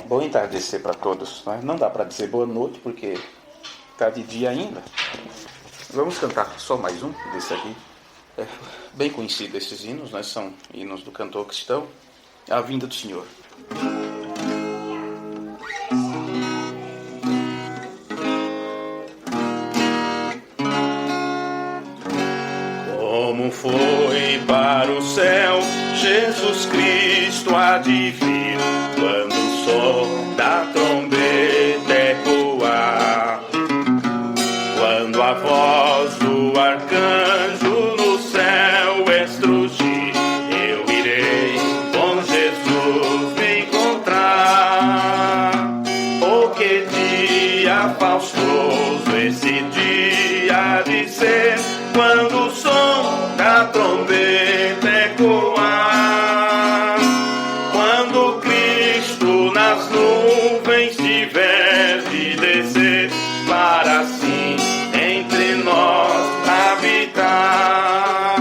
Bom entardecer para todos. Não dá para dizer boa noite porque está de dia ainda. Vamos cantar só mais um desse aqui. É bem conhecido esses hinos, são hinos do cantor cristão. A vinda do Senhor. Como foi para o céu Jesus Cristo há de vir, quando o som da trombeta ecoar, quando a voz do arcanjo no céu estrugir, eu irei com Jesus me encontrar. Oh, que dia faustoso esse dia de ser, quando o som da trombeta ecoar, quando Cristo nas nuvens tiver de descer, para assim entre nós habitar.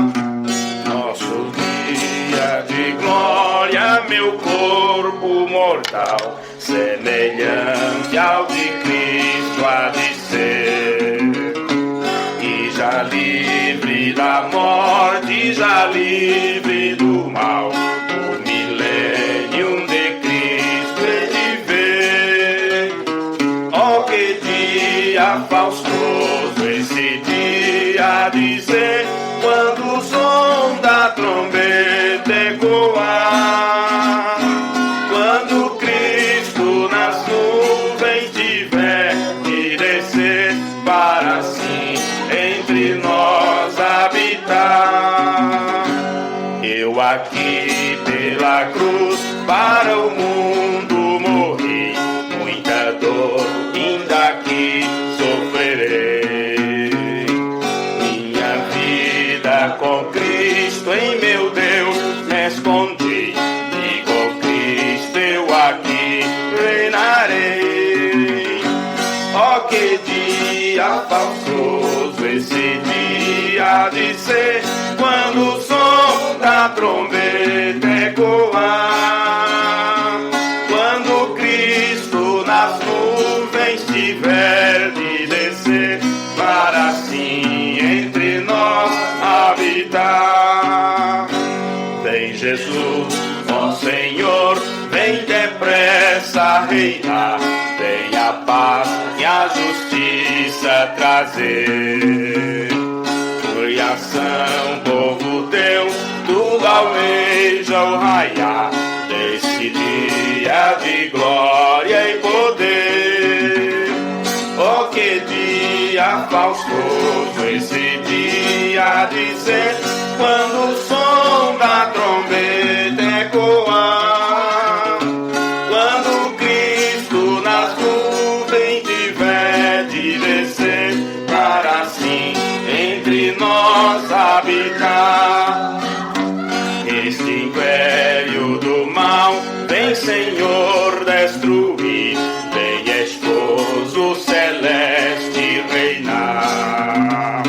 Nosso dia de glória, meu corpo mortal, semelhante ao de Cristo há de ser. E já livre da morte, já livre do mal, o milênio de Cristo é de ver. Oh, que dia faustoso esse dia de ser, quando o som da trombeta ecoar, quando Cristo nas nuvens tiver de descer, para assim entre nós habitar. Eu aqui pela cruz para o mundo morri, muita dor ainda aqui sofrerei. Minha vida com Cristo em meu Deus me escondi, e com Cristo eu aqui reinarei. Oh, que dia faustoso esse dia de ser, quando o som da trombeta ecoar, quando Cristo nas nuvens tiver de descer, para assim entre nós habitar. Vem Jesus, ó Senhor, vem depressa reinar, vem a paz e a justiça trazer. Criação, povo teu, tudo almeja o raiar desse dia de glória e poder. Oh, que dia faustoso esse dia de ser, quando o som da trombeta ecoar, quando Cristo nas nuvens tiver de descer, para assim entre nós habitar. Este império do mal vem, Senhor, destruir, vem esposo celeste reinar.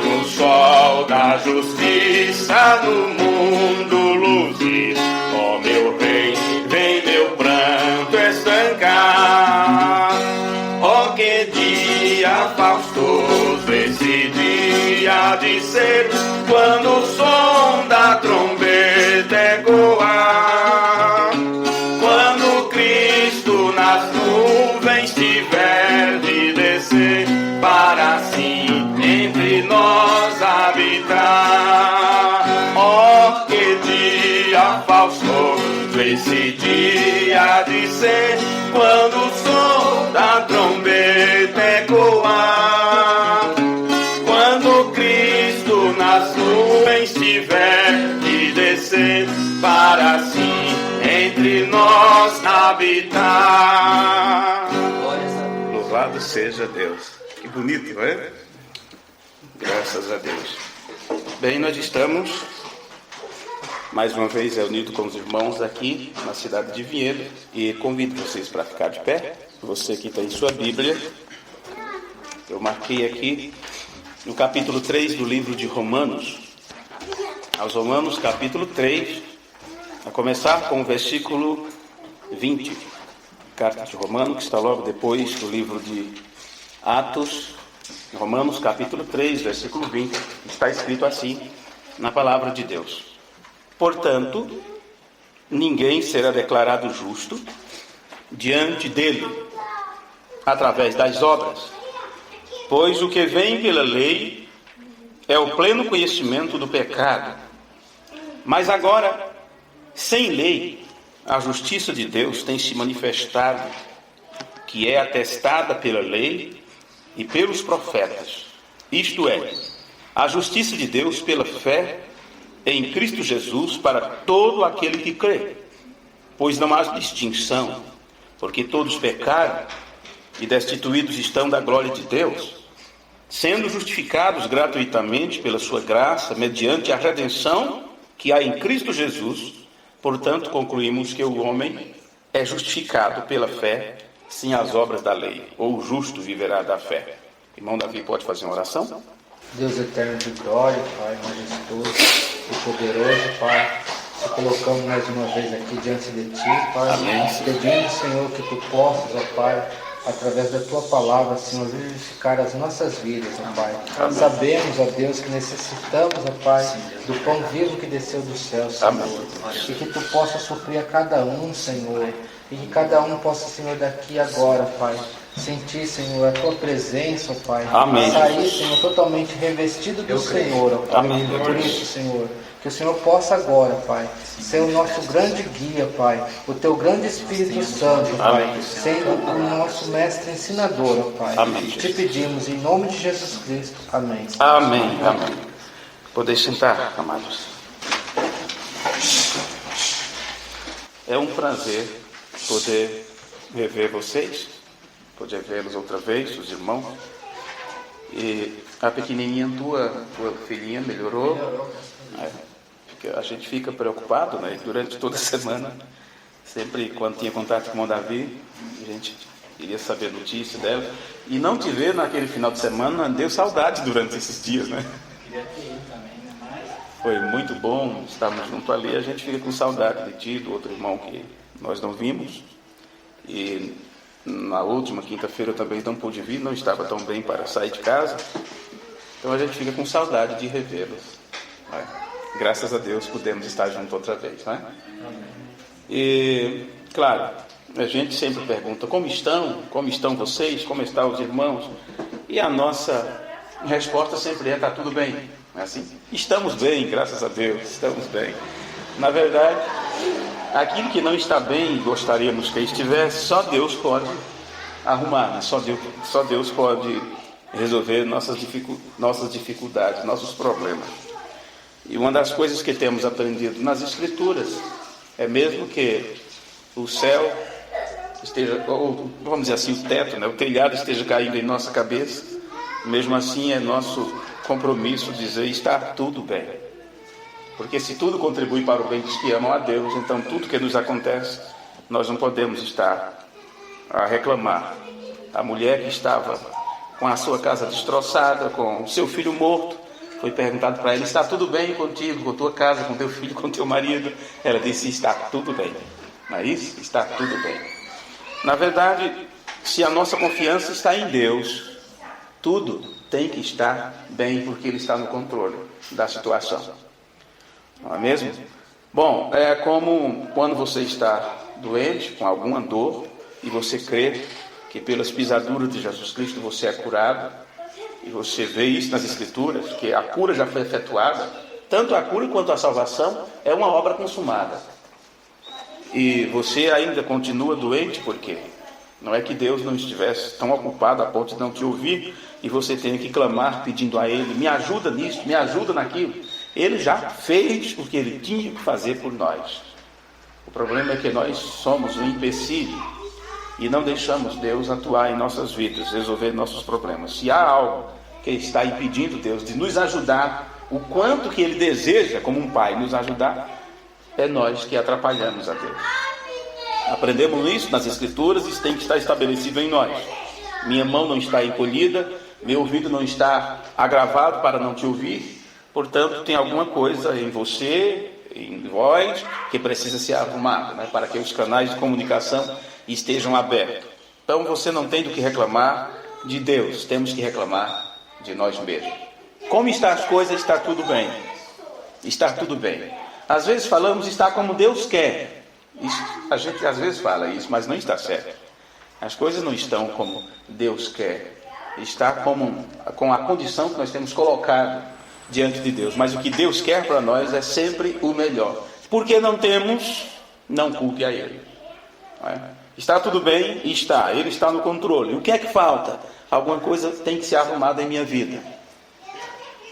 No sol da justiça no mundo luzir, ó meu rei, vem meu pranto estancar. Oh, que dia faustoso esse dia de ser, quando o som da trombeta ecoar, quando Cristo nas nuvens tiver de descer, para assim entre nós habitar. Oh, que dia faustoso esse dia de ser, quando o som da trombeta ecoar, quando Cristo nas nuvens tiver de descer, para assim entre nós habitar. Louvado seja Deus. Que bonito, não é? Graças a Deus. Bem, nós estamos mais uma vez reunidos com os irmãos aqui na cidade de Vinhedo, e convido vocês para ficar de pé. Você que tem sua Bíblia, eu marquei aqui no capítulo 3 do livro de Romanos, aos Romanos capítulo 3, a começar com o versículo 20. carta de Romanos, que está logo depois do livro de Atos, Romanos capítulo 3, versículo 20, está escrito assim na palavra de Deus: portanto, ninguém será declarado justo diante dele através das obras, pois o que vem pela lei é o pleno conhecimento do pecado. Mas agora, sem lei, a justiça de Deus tem se manifestado, que é atestada pela lei e pelos profetas. Isto é, a justiça de Deus pela fé em Cristo Jesus para todo aquele que crê. Pois não há distinção, porque todos pecaram e destituídos estão da glória de Deus, sendo justificados gratuitamente pela sua graça, mediante a redenção que há em Cristo Jesus. Portanto, concluímos que o homem é justificado pela fé, sem as obras da lei, ou o justo viverá da fé. Irmão Davi, pode fazer uma oração? Deus eterno de glória, Pai, majestoso e poderoso, Pai, te colocamos mais uma vez aqui diante de Ti, Pai. Amém. Pedindo, Senhor, que Tu possas, ó Pai, através da Tua palavra, Senhor, vivificar as nossas vidas, ó Pai. Amém. Sabemos, ó Deus, que necessitamos, ó Pai, do pão vivo que desceu do céu, Senhor. Amém. E que Tu possas suprir a cada um, Senhor. E que cada um possa, Senhor, daqui agora, Pai, sentir, Senhor, a Tua presença, ó Pai. Amém. Sair, Senhor, totalmente revestido do Senhor, ó Pai. Amém. Por isso, Senhor, que o Senhor possa agora, Pai, ser o nosso grande guia, Pai, o Teu grande Espírito Santo, Pai, Amém. sendo o nosso mestre ensinador, ó Pai. Amém. Te pedimos em nome de Jesus Cristo. Amém. Amém. Amém. Poder sentar, amados. É um prazer poder rever vocês, poder vê-los outra vez, os irmãos. E a pequenininha tua filhinha melhorou? É, porque a gente fica preocupado, né? Durante toda a semana, sempre quando tinha contato com o irmão Davi, a gente queria saber notícia dela. E não te ver naquele final de semana deu saudade durante esses dias, né? Foi muito bom estarmos junto ali. A gente fica com saudade de ti, do outro irmão que nós não vimos. E na última quinta-feira eu também não pude vir, não estava tão bem para sair de casa. Então a gente fica com saudade de revê-los, né? Graças a Deus pudemos estar juntos outra vez, né? E, claro, a gente sempre pergunta: como estão vocês, como estão os irmãos? E a nossa resposta sempre é: está tudo bem. Não é assim? Estamos bem, graças a Deus, estamos bem. Na verdade, aquilo que não está bem e gostaríamos que estivesse, só Deus pode arrumar, né? Só Deus pode resolver nossas dificuldades, nossos problemas. E uma das coisas que temos aprendido nas Escrituras é mesmo que o céu esteja, ou vamos dizer assim, o teto, né? O telhado esteja caindo em nossa cabeça, mesmo assim é nosso compromisso dizer: está tudo bem. Porque se tudo contribui para o bem dos que amam a Deus, então tudo que nos acontece, nós não podemos estar a reclamar. A mulher que estava com a sua casa destroçada, com o seu filho morto, foi perguntado para ela: está tudo bem contigo, com tua casa, com teu filho, com teu marido? Ela disse: está tudo bem. Não é isso? Está tudo bem. Na verdade, se a nossa confiança está em Deus, tudo tem que estar bem, porque Ele está no controle da situação. Não é mesmo? Bom, é como quando você está doente, com alguma dor, e você crê que pelas pisaduras de Jesus Cristo você é curado, e você vê isso nas Escrituras, que a cura já foi efetuada. Tanto a cura quanto a salvação é uma obra consumada. E você ainda continua doente, por quê? Não é que Deus não estivesse tão ocupado a ponto de não te ouvir, e você tenha que clamar pedindo a Ele: me ajuda nisso, me ajuda naquilo. Ele já fez o que Ele tinha que fazer por nós. O problema é que nós somos um empecilho e não deixamos Deus atuar em nossas vidas, resolver nossos problemas. Se há algo que está impedindo Deus de nos ajudar, o quanto que Ele deseja, como um pai, nos ajudar, é nós que atrapalhamos a Deus. Aprendemos isso nas Escrituras e isso tem que estar estabelecido em nós. Minha mão não está encolhida, meu ouvido não está agravado para não te ouvir. Portanto, tem alguma coisa em você, em vós, que precisa ser arrumada, né? Para que os canais de comunicação estejam abertos. Então você não tem do que reclamar de Deus, temos que reclamar de nós mesmos. Como estão as coisas? Está tudo bem. Está tudo bem. Às vezes falamos está como Deus quer. Isso, a gente às vezes fala isso, mas não está certo. As coisas não estão como Deus quer. Está com a condição que nós temos colocado diante de Deus. Mas o que Deus quer para nós é sempre o melhor. Porque não temos, não culpe a Ele. Não é? Está tudo bem? Está. Ele está no controle. O que é que falta? Alguma coisa tem que ser arrumada em minha vida.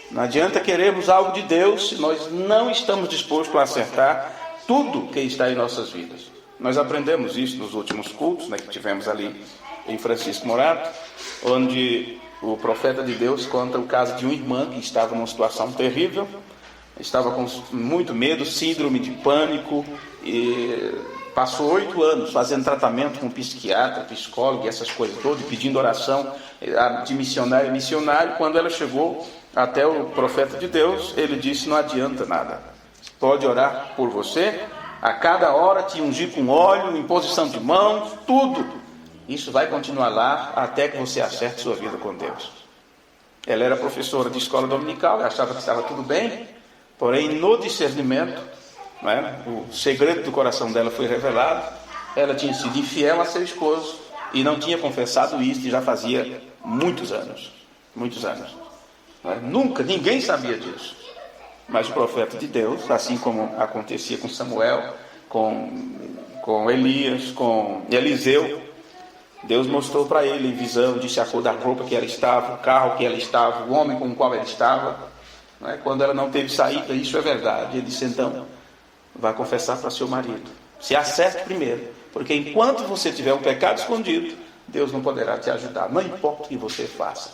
Não adianta querermos algo de Deus se nós não estamos dispostos a acertar tudo que está em nossas vidas. Nós aprendemos isso nos últimos cultos, né, que tivemos ali em Francisco Morato, onde o profeta de Deus conta o caso de uma irmã que estava numa situação terrível, estava com muito medo, síndrome de pânico, e passou 8 anos fazendo tratamento com psiquiatra, psicólogo e essas coisas todas, pedindo oração de missionário em missionário. Quando ela chegou até o profeta de Deus, ele disse: não adianta nada, pode orar por você, a cada hora te ungir com óleo, imposição de mãos, tudo. Isso vai continuar lá até que você acerte sua vida com Deus. Ela era professora de escola dominical, achava que estava tudo bem, porém no discernimento, não é? O segredo do coração dela foi revelado. Ela tinha sido infiel a seu esposo e não tinha confessado isso, e já fazia muitos anos. Não é? Nunca, ninguém sabia disso. Mas o profeta de Deus, assim como acontecia com Samuel, com Elias, com Eliseu, Deus mostrou para ele em visão, disse a cor da roupa que ela estava, o carro que ela estava, o homem com o qual ela estava. Não é? Quando ela não teve saída, isso é verdade. Ele disse: então, vai confessar para seu marido. Se acerte primeiro, porque enquanto você tiver um pecado escondido, Deus não poderá te ajudar, não importa o que você faça.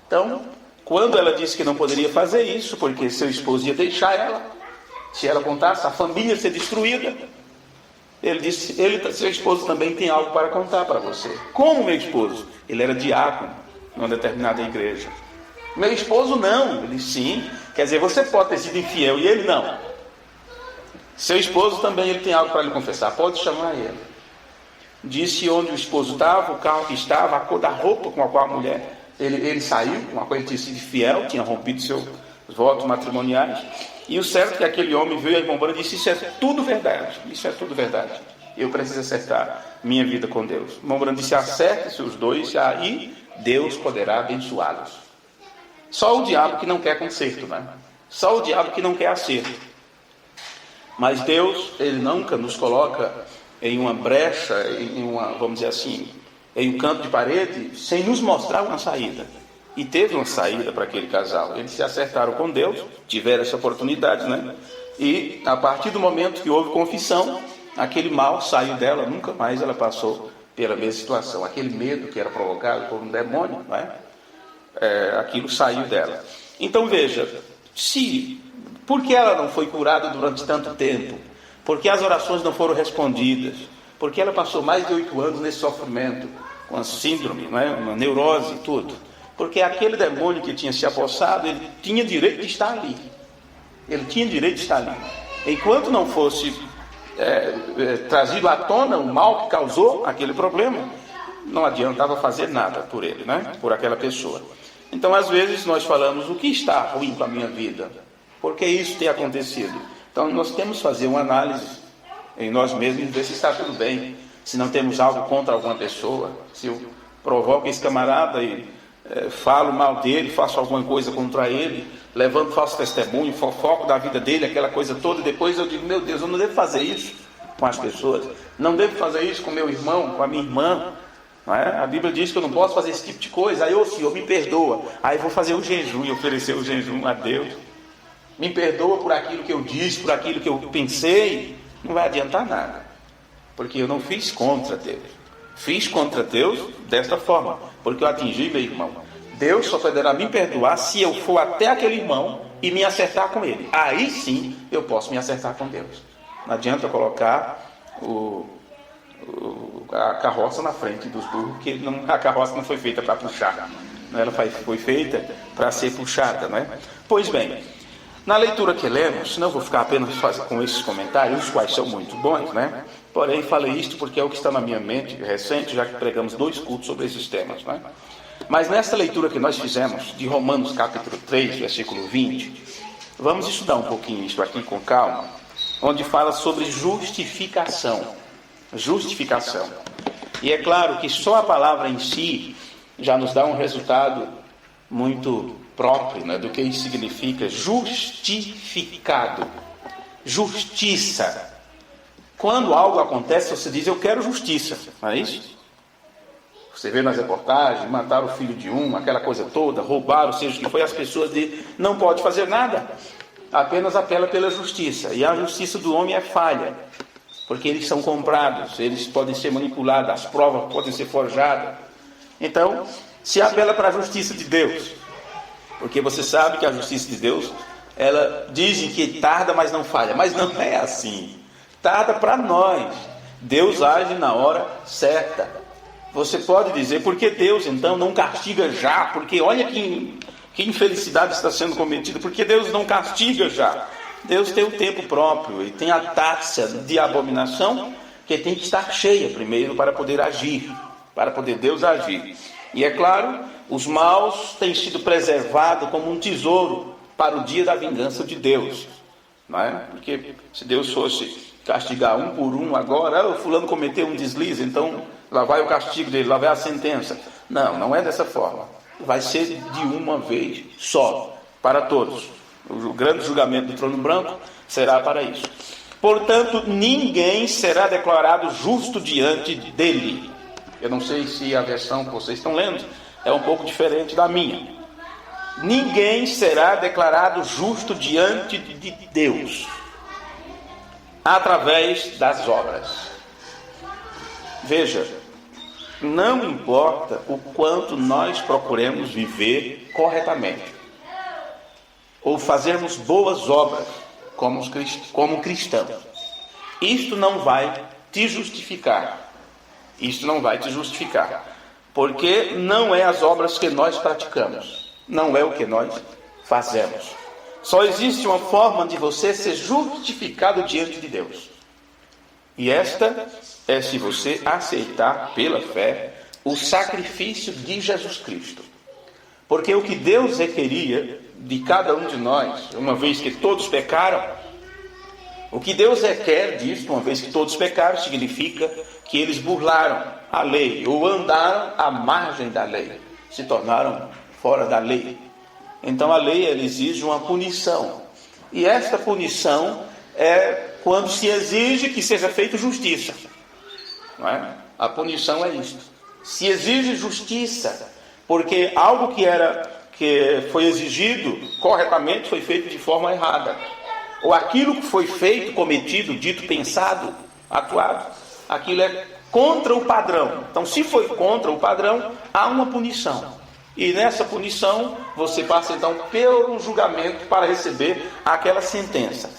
Então, quando ela disse que não poderia fazer isso, porque seu esposo ia deixar ela, se ela contasse, a família ia ser destruída, ele disse: seu esposo também tem algo para contar para você. Como meu esposo? Ele era diácono numa determinada igreja. Meu esposo não. Ele disse: sim. Quer dizer, você pode ter sido infiel e ele não. Seu esposo também, ele tem algo para lhe confessar, pode chamar ele. Disse onde o esposo estava, o carro que estava, a cor da roupa com a qual a mulher, ele saiu, com a qual ele tinha sido fiel, tinha rompido seus votos matrimoniais. E o certo é que aquele homem veio a irmã Branca e disse: isso é tudo verdade, eu preciso acertar minha vida com Deus. Irmão Branca disse: acerte-se os dois, aí Deus poderá abençoá-los. Só o diabo que não quer conserto, né? Só o diabo que não quer acerto. Mas Deus, Ele nunca nos coloca em uma brecha, vamos dizer assim, em um canto de parede, sem nos mostrar uma saída. E teve uma saída para aquele casal. Eles se acertaram com Deus, tiveram essa oportunidade, né? E a partir do momento que houve confissão, aquele mal saiu dela, nunca mais ela passou pela mesma situação. Aquele medo que era provocado por um demônio, não é? Aquilo saiu dela. Então veja, por que ela não foi curada durante tanto tempo? Por que as orações não foram respondidas? Porque ela passou mais de 8 anos nesse sofrimento, com a síndrome, não é? Uma neurose e tudo. Porque aquele demônio que tinha se apossado, ele tinha direito de estar ali. Enquanto não fosse trazido à tona o mal que causou aquele problema, não adiantava fazer nada por ele, né? Por aquela pessoa. Então, às vezes, nós falamos: o que está ruim com a minha vida? Por que isso tem acontecido? Então, nós temos que fazer uma análise em nós mesmos e ver se está tudo bem. Se não temos algo contra alguma pessoa, se eu provoco esse camarada e falo mal dele, faço alguma coisa contra ele, levanto falso testemunho, fofoco da vida dele, aquela coisa toda, e depois eu digo: meu Deus, eu não devo fazer isso com as pessoas, não devo fazer isso com meu irmão, com a minha irmã, não é? A Bíblia diz que eu não posso fazer esse tipo de coisa. Aí, Senhor, me perdoa. Aí vou fazer o jejum e oferecer o jejum a Deus. Me perdoa por aquilo que eu disse, por aquilo que eu pensei. Não vai adiantar nada, porque eu não fiz contra Deus. Fiz contra Deus desta forma, porque eu atingi meu irmão. Deus só poderá me perdoar se eu for até aquele irmão e me acertar com ele. Aí sim eu posso me acertar com Deus. Não adianta colocar a carroça na frente dos burros, porque a carroça não foi feita para puxar, ela foi feita para ser puxada, não é? Pois bem, na leitura que lemos, não vou ficar apenas com esses comentários, os quais são muito bons, né? Porém, falei isto porque é o que está na minha mente recente, já que pregamos 2 cultos sobre esses temas, não é? Mas nessa leitura que nós fizemos, de Romanos capítulo 3, versículo 20, vamos estudar um pouquinho isso aqui com calma, onde fala sobre justificação. Justificação. E é claro que só a palavra em si já nos dá um resultado muito próprio, né, do que isso significa justificado. Justiça. Quando algo acontece, você diz, eu quero justiça, não é isso? Você vê nas reportagens, mataram o filho de um, aquela coisa toda, roubaram, seja o que foi, as pessoas dizem, não pode fazer nada, apenas apela pela justiça. E a justiça do homem é falha, porque eles são comprados, eles podem ser manipulados, as provas podem ser forjadas. Então, se apela para a justiça de Deus, porque você sabe que a justiça de Deus, ela diz que tarda, mas não falha, mas não é assim. Tarda para nós. Deus age na hora certa. Você pode dizer, por que Deus então não castiga já? Porque olha que infelicidade está sendo cometida. Porque Deus não castiga já? Deus tem o tempo próprio e tem a taça de abominação que tem que estar cheia primeiro para poder agir, para poder Deus agir. E é claro, os maus têm sido preservados como um tesouro para o dia da vingança de Deus, não é? Porque se Deus fosse castigar um por um agora, o fulano cometeu um deslize, então lá vai o castigo dele, lá vai a sentença. Não, não é dessa forma. Vai ser de uma vez só, para todos. O grande julgamento do trono branco será para isso. Portanto, ninguém será declarado justo diante dele. Eu não sei se a versão que vocês estão lendo é um pouco diferente da minha. Ninguém será declarado justo diante de Deus através das obras. Veja, não importa o quanto nós procuremos viver corretamente ou fazermos boas obras como cristãos, isto não vai te justificar. Isto não vai te justificar, porque não é as obras que nós praticamos, não é o que nós fazemos. Só existe uma forma de você ser justificado diante de Deus. E esta é se você aceitar pela fé o sacrifício de Jesus Cristo. Porque o que Deus requeria de cada um de nós, uma vez que todos pecaram, o que Deus requer disso, uma vez que todos pecaram, significa que eles burlaram a lei, ou andaram à margem da lei, se tornaram fora da lei. Então a lei ela exige uma punição. E esta punição é quando se exige que seja feita justiça. Não é? A punição é isto. Se exige justiça, porque algo que foi exigido corretamente foi feito de forma errada. Ou aquilo que foi feito, cometido, dito, pensado, atuado, aquilo é contra o padrão. Então, se foi contra o padrão, há uma punição. E nessa punição, você passa então pelo julgamento para receber aquela sentença.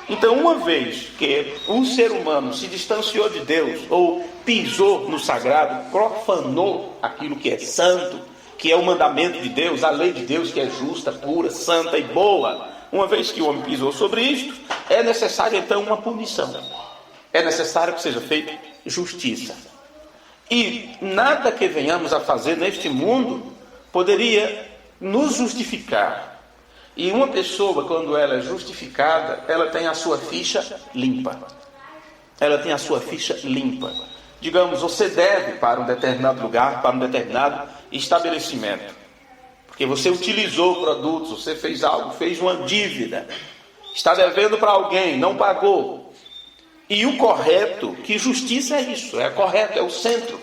Então, uma vez que um ser humano se distanciou de Deus, ou pisou no sagrado, profanou aquilo que é santo, que é o mandamento de Deus, a lei de Deus que é justa, pura, santa e boa, uma vez que o homem pisou sobre isto, é necessário então uma punição. É necessário que seja feita justiça. E nada que venhamos a fazer neste mundo poderia nos justificar. E uma pessoa, quando ela é justificada, ela tem a sua ficha limpa. Ela tem a sua ficha limpa. Digamos, você deve para um determinado lugar, para um determinado estabelecimento. Porque você utilizou produtos, você fez algo, fez uma dívida. Está devendo para alguém, não pagou. E o correto, que justiça é isso? É correto, é o centro.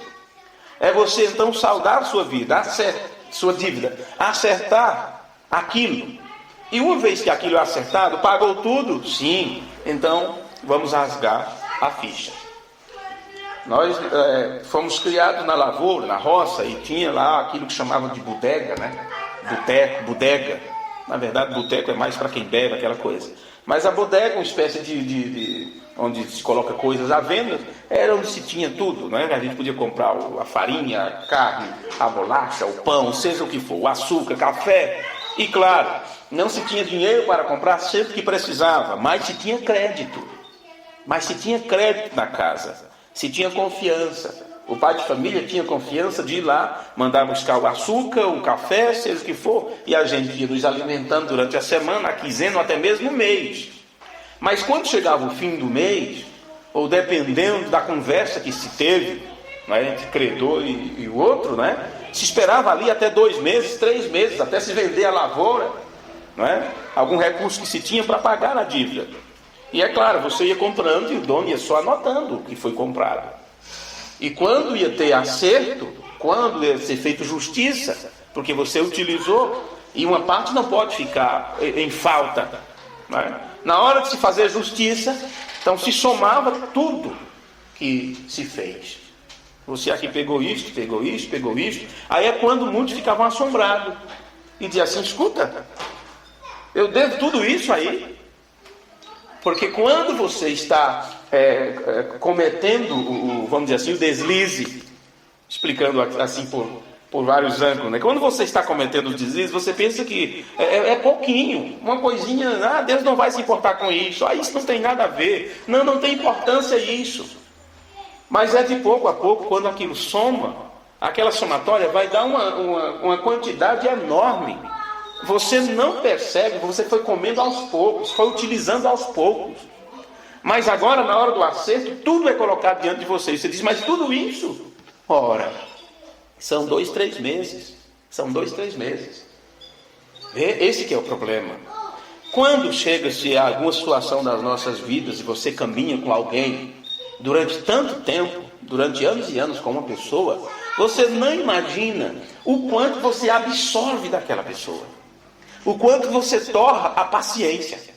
É você então saldar a sua vida, sua dívida, acertar aquilo. E uma vez que aquilo é acertado, pagou tudo? Sim. Então, vamos rasgar a ficha. Nós fomos criados na lavoura, na roça, e tinha lá aquilo que chamavam de bodega, né? Boteco, bodega. Na verdade, boteco é mais para quem bebe, aquela coisa. Mas a bodega, uma espécie de onde se coloca coisas à venda, era onde se tinha tudo, né? A gente podia comprar a farinha, a carne, a bolacha, o pão, seja o que for, o açúcar, café. E claro, não se tinha dinheiro para comprar sempre que precisava, mas se tinha crédito. mas se tinha crédito na casa, se tinha confiança. O pai de família tinha confiança de ir lá, mandar buscar o açúcar, o café, seja o que for, e a gente ia nos alimentando durante a semana, a quinzena ou até mesmo o mês. Mas quando chegava o fim do mês, ou dependendo da conversa que se teve, né, entre credor e o outro, né, se esperava ali até 2 meses, 3 meses, até se vender a lavoura, não é? Algum recurso que se tinha para pagar a dívida. E é claro, você ia comprando e o dono ia só anotando o que foi comprado. E quando ia ter acerto, quando ia ser feita justiça, porque você utilizou, e uma parte não pode ficar em falta, não é? Na hora de se fazer justiça, então se somava tudo que se fez. Você aqui pegou isto, pegou isto, pegou isto. Aí é quando muitos ficavam assombrados e diziam assim: escuta, eu devo tudo isso aí? Porque quando você está cometendo, vamos dizer assim, o deslize, explicando assim por vários ângulos, né? Quando você está cometendo o deslize, você pensa que é pouquinho, uma coisinha, Deus não vai se importar com isso, isso não tem nada a ver, não tem importância isso. Mas é de pouco a pouco, quando aquilo soma, aquela somatória vai dar uma quantidade enorme. Você não percebe, você foi comendo aos poucos, foi utilizando aos poucos. Mas agora, na hora do acerto, tudo é colocado diante de você. Você diz: mas tudo isso? Ora, são 2, 3 meses. São 2, 3 meses. Esse que é o problema. Quando chega-se a alguma situação das nossas vidas e você caminha com alguém durante tanto tempo, durante anos e anos com uma pessoa, você não imagina o quanto você absorve daquela pessoa, o quanto você torra a paciência.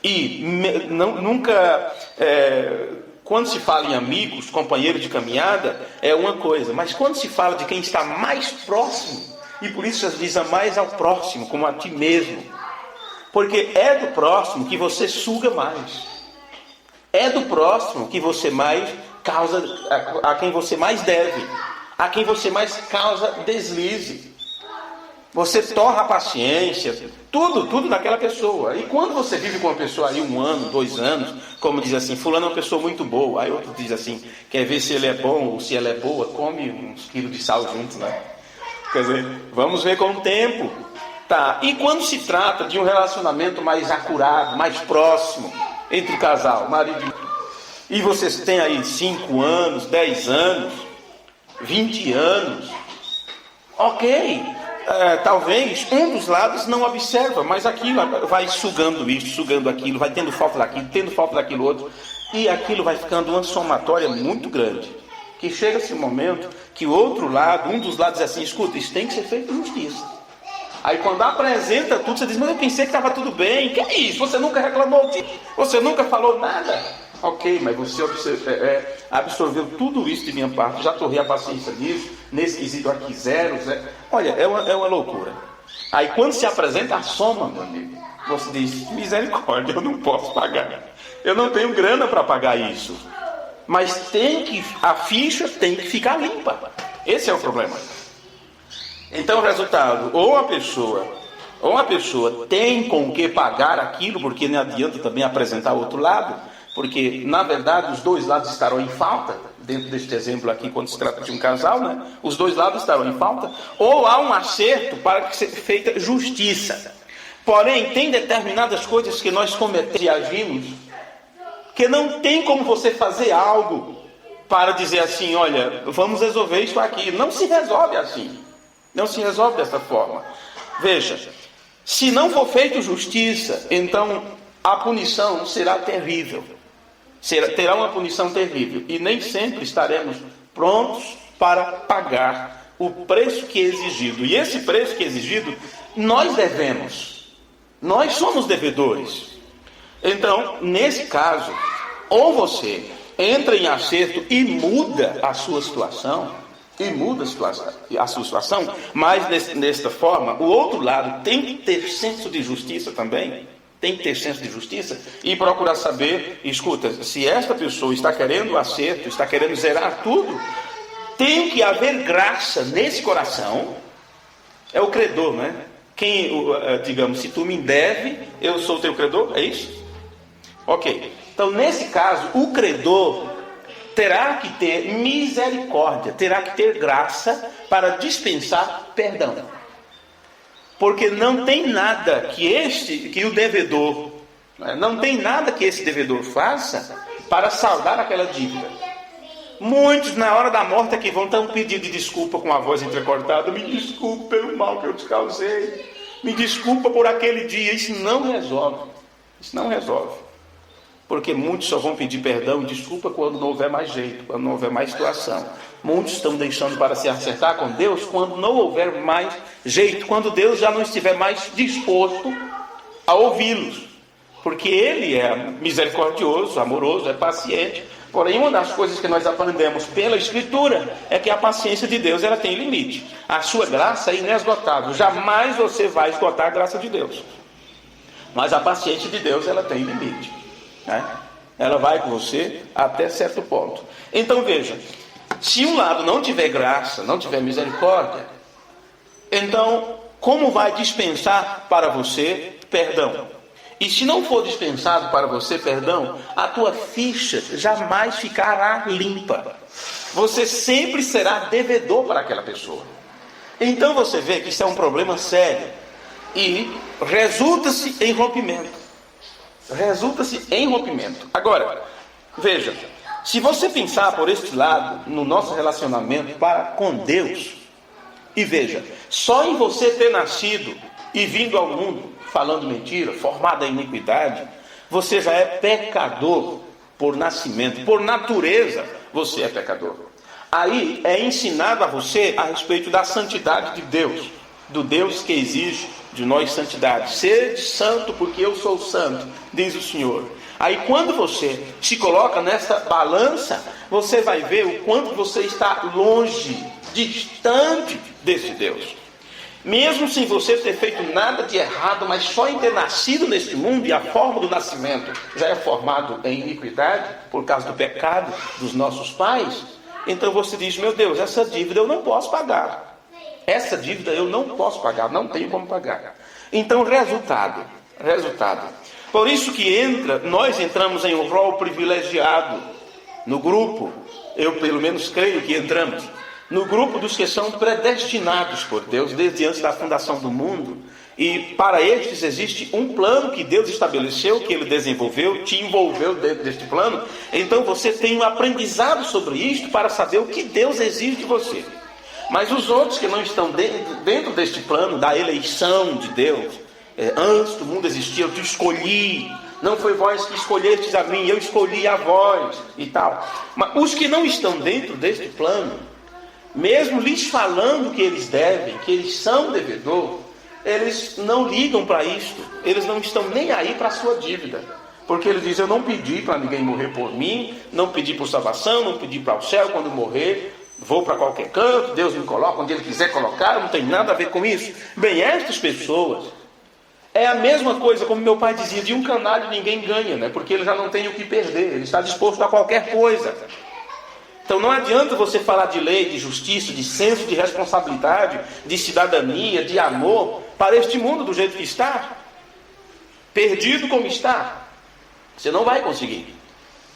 E nunca, quando se fala em amigos, companheiros de caminhada, é uma coisa, mas quando se fala de quem está mais próximo, e por isso se diz: mais ao próximo, como a ti mesmo, porque é do próximo que você suga mais. É do próximo que você mais causa, a quem você mais deve, a quem você mais causa deslize. Você torra a paciência, tudo daquela pessoa. E quando você vive com uma pessoa aí 1 ano, 2 anos, como diz assim: fulano é uma pessoa muito boa. Aí outro diz assim: quer ver se ele é bom ou se ela é boa? Come uns quilos de sal juntos, né? Quer dizer, vamos ver com o tempo. Tá. E quando se trata de um relacionamento mais acurado, mais próximo, entre o casal, marido e mulher, e vocês têm aí 5 anos, 10 anos, 20 anos, ok, talvez um dos lados não observa, mas aquilo vai sugando isso, sugando aquilo, vai tendo falta daquilo outro, e aquilo vai ficando uma somatória muito grande, que chega-se um momento que o outro lado, um dos lados diz assim: escuta, isso tem que ser feito justiça. Aí quando apresenta tudo, você diz: mas eu pensei que estava tudo bem. Que é isso? Você nunca reclamou disso? Você nunca falou nada? Ok, mas você absorveu tudo isso de minha parte. Já torrei a paciência disso. Nesse quesito aqui, 0. Olha, é uma loucura. Aí quando se apresenta a soma, meu amigo, você diz: misericórdia, eu não posso pagar. Eu não tenho grana para pagar isso. Mas a ficha tem que ficar limpa. Esse é o problema. Então o resultado, ou a pessoa tem com que pagar aquilo, porque não adianta também apresentar o outro lado, porque na verdade os dois lados estarão em falta, dentro deste exemplo aqui, quando se trata de um casal, né? Os dois lados estarão em falta, ou há um acerto para que seja feita justiça. Porém, tem determinadas coisas que nós cometemos e agimos, que não tem como você fazer algo para dizer assim: olha, vamos resolver isso aqui. Não se resolve assim. Não se resolve dessa forma. Veja, se não for feita justiça, então a punição será terrível. Terá uma punição terrível. E nem sempre estaremos prontos para pagar o preço que é exigido. E esse preço que é exigido, nós devemos. Nós somos devedores. Então, nesse caso, ou você entra em acerto e muda a sua situação, mas desta forma, o outro lado tem que ter senso de justiça também, e procurar saber: escuta, se esta pessoa está querendo acerto, está querendo zerar tudo, tem que haver graça nesse coração. É o credor, né? Digamos, se tu me deve, eu sou teu credor, é isso? Ok. Então, nesse caso, o credor terá que ter misericórdia, terá que ter graça para dispensar perdão. Porque não tem nada que o devedor, não tem nada que esse devedor faça para saldar aquela dívida. Muitos, na hora da morte, que vão ter um pedido de desculpa com a voz entrecortada: me desculpe pelo mal que eu te causei, me desculpa por aquele dia. Isso não resolve. Isso não resolve. Porque muitos só vão pedir perdão e desculpa quando não houver mais jeito, quando não houver mais situação. Muitos estão deixando para se acertar com Deus quando não houver mais jeito, quando Deus já não estiver mais disposto a ouvi-los. Porque Ele é misericordioso, amoroso, é paciente. Porém, uma das coisas que nós aprendemos pela Escritura é que a paciência de Deus, ela tem limite. A sua graça é inesgotável. Jamais você vai esgotar a graça de Deus. Mas a paciência de Deus, ela tem limite. Ela vai com você até certo ponto. Então veja, se um lado não tiver graça, não tiver misericórdia, então como vai dispensar para você perdão? E se não for dispensado para você perdão, a tua ficha jamais ficará limpa. Você sempre será devedor para aquela pessoa. Então você vê que isso é um problema sério e resulta-se em rompimento. Agora, veja, se você pensar por este lado, no nosso relacionamento para com Deus, e veja, só em você ter nascido e vindo ao mundo falando mentira, formado em iniquidade, você já é pecador por nascimento, por natureza você é pecador. Aí é ensinado a você a respeito da santidade de Deus, do Deus que exige de nós santidade. Sede santo porque eu sou santo, diz o Senhor. Aí quando você se coloca nessa balança, você vai ver o quanto você está longe, distante desse Deus. Mesmo sem você ter feito nada de errado, mas só em ter nascido neste mundo, e a forma do nascimento já é formado em iniquidade, por causa do pecado dos nossos pais, então você diz: meu Deus, essa dívida eu não posso pagar. Essa dívida eu não posso pagar, não tenho como pagar. Então, resultado. Por isso que nós entramos em um rol privilegiado no grupo, eu pelo menos creio que entramos, no grupo dos que são predestinados por Deus desde antes da fundação do mundo. E para estes existe um plano que Deus estabeleceu, que Ele desenvolveu, te envolveu dentro deste plano. Então você tem um aprendizado sobre isto para saber o que Deus exige de você. Mas os outros que não estão dentro deste plano da eleição de Deus, antes do mundo existir, eu te escolhi, não foi vós que escolhestes a mim, eu escolhi a vós e tal. Mas os que não estão dentro deste plano, mesmo lhes falando que eles devem, que eles são devedor, eles não ligam para isto, eles não estão nem aí para a sua dívida. Porque ele diz: eu não pedi para ninguém morrer por mim, não pedi por salvação, não pedi para o céu quando morrer. Vou para qualquer canto, Deus me coloca onde Ele quiser colocar, não tem nada a ver com isso. Bem, estas pessoas, é a mesma coisa, como meu pai dizia: de um canalho ninguém ganha, né? Porque ele já não tem o que perder, ele está disposto a qualquer coisa. Então não adianta você falar de lei, de justiça, de senso de responsabilidade, de cidadania, de amor, para este mundo do jeito que está, perdido como está. Você não vai conseguir.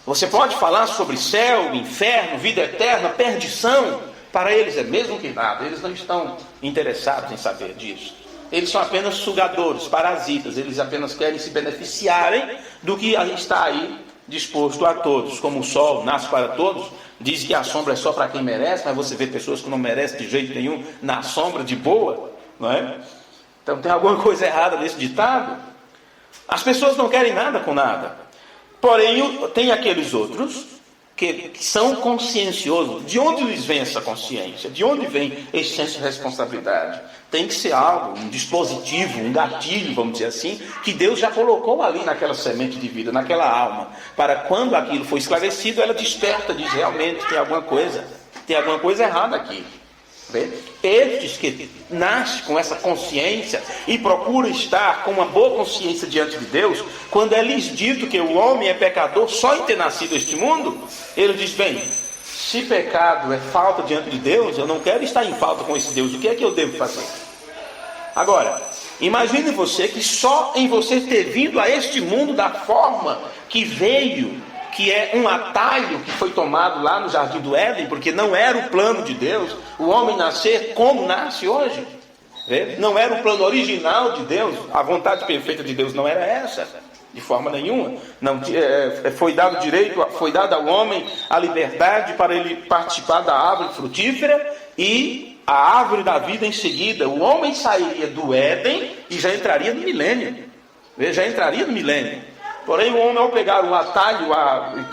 Você pode falar sobre céu, inferno, vida eterna, perdição. Para eles é mesmo que nada. Eles não estão interessados em saber disso. Eles são apenas sugadores, parasitas. Eles apenas querem se beneficiarem do que está aí disposto a todos. Como o sol nasce para todos, diz que a sombra é só para quem merece, mas você vê pessoas que não merecem de jeito nenhum na sombra de boa, não é? Então tem alguma coisa errada nesse ditado. As pessoas não querem nada com nada. Porém, tem aqueles outros que são conscienciosos. De onde lhes vem essa consciência? De onde vem esse senso de responsabilidade? Tem que ser algo, um dispositivo, um gatilho, vamos dizer assim, que Deus já colocou ali naquela semente de vida, naquela alma, para quando aquilo for esclarecido, ela desperta, diz: realmente tem alguma coisa errada aqui. Estes que nascem com essa consciência e procuram estar com uma boa consciência diante de Deus, quando é lhes dito que o homem é pecador só em ter nascido este mundo, ele diz: bem, se pecado é falta diante de Deus, eu não quero estar em falta com esse Deus, o que é que eu devo fazer? Agora, Imagine você que só em você ter vindo a este mundo da forma que veio, que é um atalho que foi tomado lá no Jardim do Éden, porque não era o plano de Deus, o homem nascer como nasce hoje. Não era o plano original de Deus, a vontade perfeita de Deus não era essa, de forma nenhuma. Não, foi dado direito, foi dado ao homem a liberdade para ele participar da árvore frutífera e a árvore da vida em seguida. O homem sairia do Éden e já entraria no milênio. Já entraria no milênio. Porém, o homem, ao pegar o atalho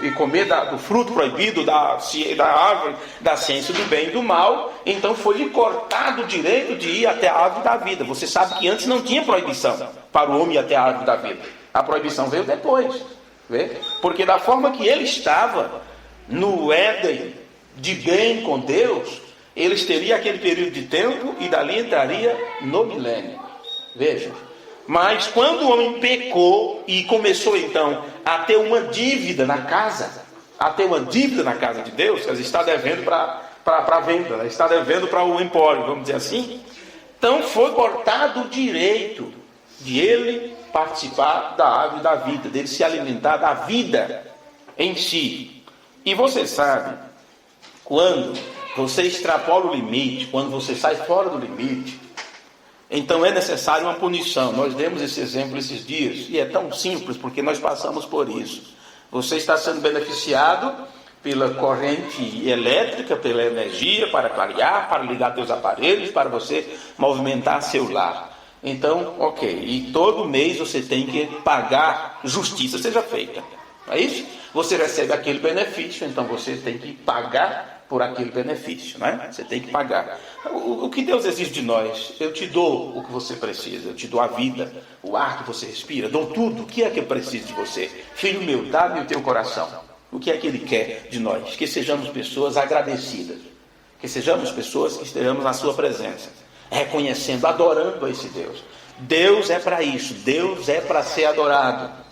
e comer do fruto proibido da árvore da ciência do bem e do mal, então foi-lhe cortado o direito de ir até a árvore da vida. Você sabe que antes não tinha proibição para o homem ir até a árvore da vida. A proibição veio depois. Porque da forma que ele estava no Éden, de bem com Deus, eles teriam aquele período de tempo e dali entraria no milênio. Veja. Mas quando o homem pecou e começou então a ter uma dívida na casa, de Deus, quer dizer, está devendo para a venda, né? Está devendo para o empório, vamos dizer assim, então foi cortado o direito de ele participar da árvore da vida, dele se alimentar da vida em si. E você sabe, quando você extrapola o limite, quando você sai fora do limite, então é necessário uma punição. Nós demos esse exemplo esses dias, e é tão simples, porque nós passamos por isso. Você está sendo beneficiado pela corrente elétrica, pela energia, para clarear, para ligar seus aparelhos, para você movimentar seu lar. Então, ok, e todo mês você tem que pagar, justiça seja feita. Não é isso? Você recebe aquele benefício, então você tem que pagar por aquele benefício, né? Você tem que pagar. O que Deus exige de nós? Eu te dou o que você precisa, eu te dou a vida, o ar que você respira, dou tudo. O que é que eu preciso de você? Filho meu, dá-me o teu coração. O que é que Ele quer de nós? Que sejamos pessoas agradecidas, que sejamos pessoas que estejamos na sua presença, reconhecendo, adorando a esse Deus. Deus é para isso, Deus é para ser adorado.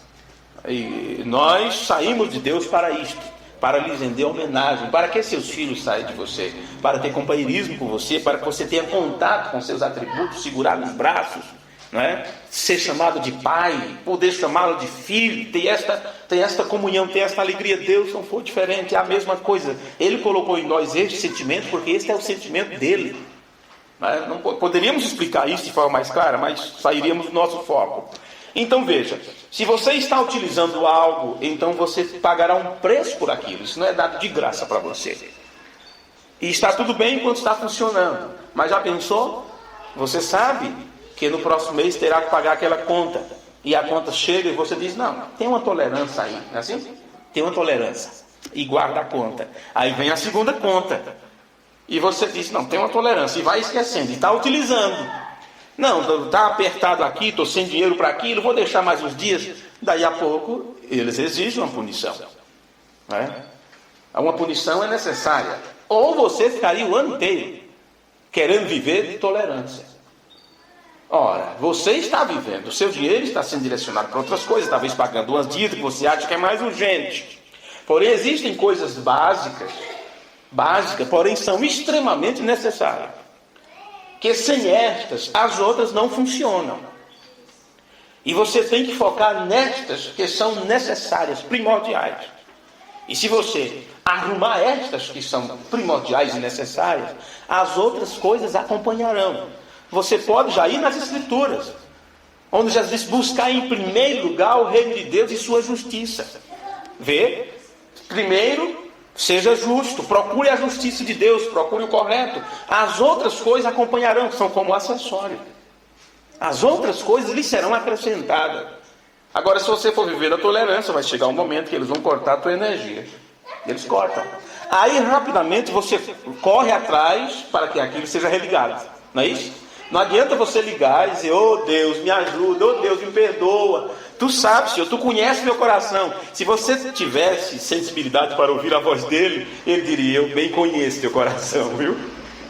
E nós saímos de Deus para isto, para lhes render homenagem, para que seus filhos saiam de você, para ter companheirismo com você, para que você tenha contato com seus atributos, segurar nos braços, não é? Ser chamado de pai, poder chamá-lo de filho, ter esta comunhão, ter esta alegria. Deus não foi diferente, é a mesma coisa. Ele colocou em nós este sentimento, porque este é o sentimento dele. Não poderíamos explicar isso de forma mais clara, mas sairíamos do nosso foco. Então veja, se você está utilizando algo, então você pagará um preço por aquilo. Isso não é dado de graça para você. E está tudo bem enquanto está funcionando. Mas já pensou? Você sabe que no próximo mês terá que pagar aquela conta. E a conta chega e você diz, não, tem uma tolerância aí. Não é assim? Tem uma tolerância. E guarda a conta. Aí vem a segunda conta. E você diz, não, tem uma tolerância. E vai esquecendo. E está utilizando. Não, está apertado aqui, estou sem dinheiro para aquilo, vou deixar mais uns dias. Daí a pouco, eles exigem uma punição. Uma punição é necessária. Ou você ficaria o ano inteiro querendo viver de tolerância. Ora, você está vivendo, o seu dinheiro está sendo direcionado para outras coisas, talvez pagando umas dívidas que você acha que é mais urgente. Porém, existem coisas básicas, porém são extremamente necessárias. Que sem estas, as outras não funcionam. E você tem que focar nestas que são necessárias, primordiais. E se você arrumar estas que são primordiais e necessárias, as outras coisas acompanharão. Você pode já ir nas Escrituras, onde Jesus diz, buscar em primeiro lugar o reino de Deus e sua justiça. Vê, primeiro, seja justo, procure a justiça de Deus, procure o correto. As outras coisas acompanharão, são como acessório. As outras coisas lhe serão acrescentadas. Agora, se você for viver a tolerância, vai chegar um momento que eles vão cortar a tua energia. Eles cortam. Aí, rapidamente, você corre atrás para que aquilo seja religado. Não é isso? Não adianta você ligar e dizer, oh Deus, me ajuda, oh Deus, me perdoa. Tu sabes, Senhor, tu conheces meu coração. Se você tivesse sensibilidade para ouvir a voz dele, ele diria, eu bem conheço teu coração, viu?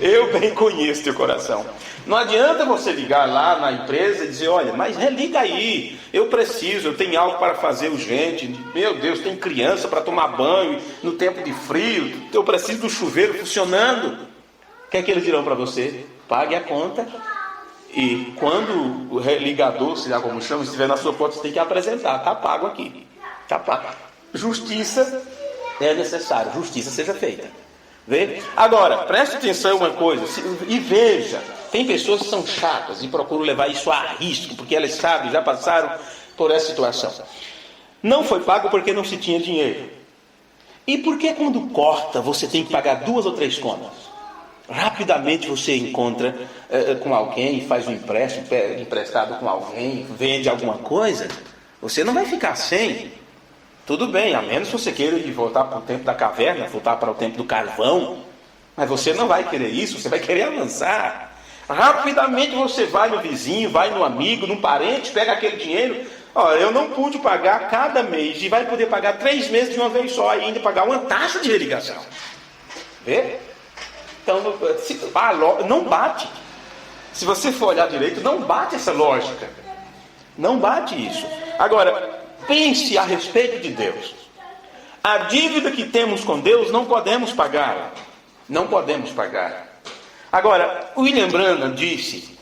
Eu bem conheço teu coração. Não adianta você ligar lá na empresa e dizer, olha, mas religa aí, eu preciso, eu tenho algo para fazer urgente, meu Deus, tem criança para tomar banho no tempo de frio, eu preciso do chuveiro funcionando. O que é que eles dirão para você? Pague a conta E quando o ligador, se lá como chama, estiver na sua porta, você tem que apresentar. Está pago aqui. Está pago. Justiça é necessário. Justiça seja feita. Vê? Agora, preste atenção uma coisa. E veja. Tem pessoas que são chatas e procuram levar isso a risco. Porque elas sabem, já passaram por essa situação. Não foi pago porque não se tinha dinheiro. E por que quando corta você tem que pagar 2 ou 3 contas? Rapidamente você encontra com alguém, faz um empréstimo, pega emprestado com alguém, vende alguma coisa, você não vai ficar sem. Tudo bem, a menos que você queira ir voltar para o tempo da caverna, voltar para o tempo do carvão, mas você não vai querer isso, você vai querer avançar. Rapidamente você vai no vizinho, vai no amigo, no parente, pega aquele dinheiro. Olha, eu não pude pagar cada mês e vai poder pagar 3 meses de uma vez só e ainda pagar uma taxa de religação. Vê? Então, não bate. Se você for olhar direito, não bate essa lógica. Não bate isso. Agora, pense a respeito de Deus. A dívida que temos com Deus não podemos pagar. Não podemos pagar. Agora, William Branham disse...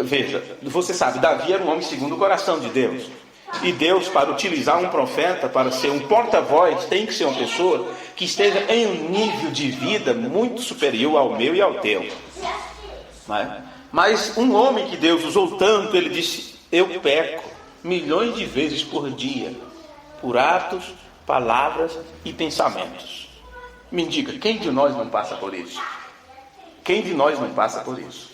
Veja, você sabe, Davi era um homem segundo o coração de Deus. E Deus, para utilizar um profeta, para ser um porta-voz, tem que ser uma pessoa que esteja em um nível de vida muito superior ao meu e ao teu. Mas um homem que Deus usou tanto, ele disse: eu peco milhões de vezes por dia, por atos, palavras e pensamentos. Me diga, quem de nós não passa por isso? Quem de nós não passa por isso?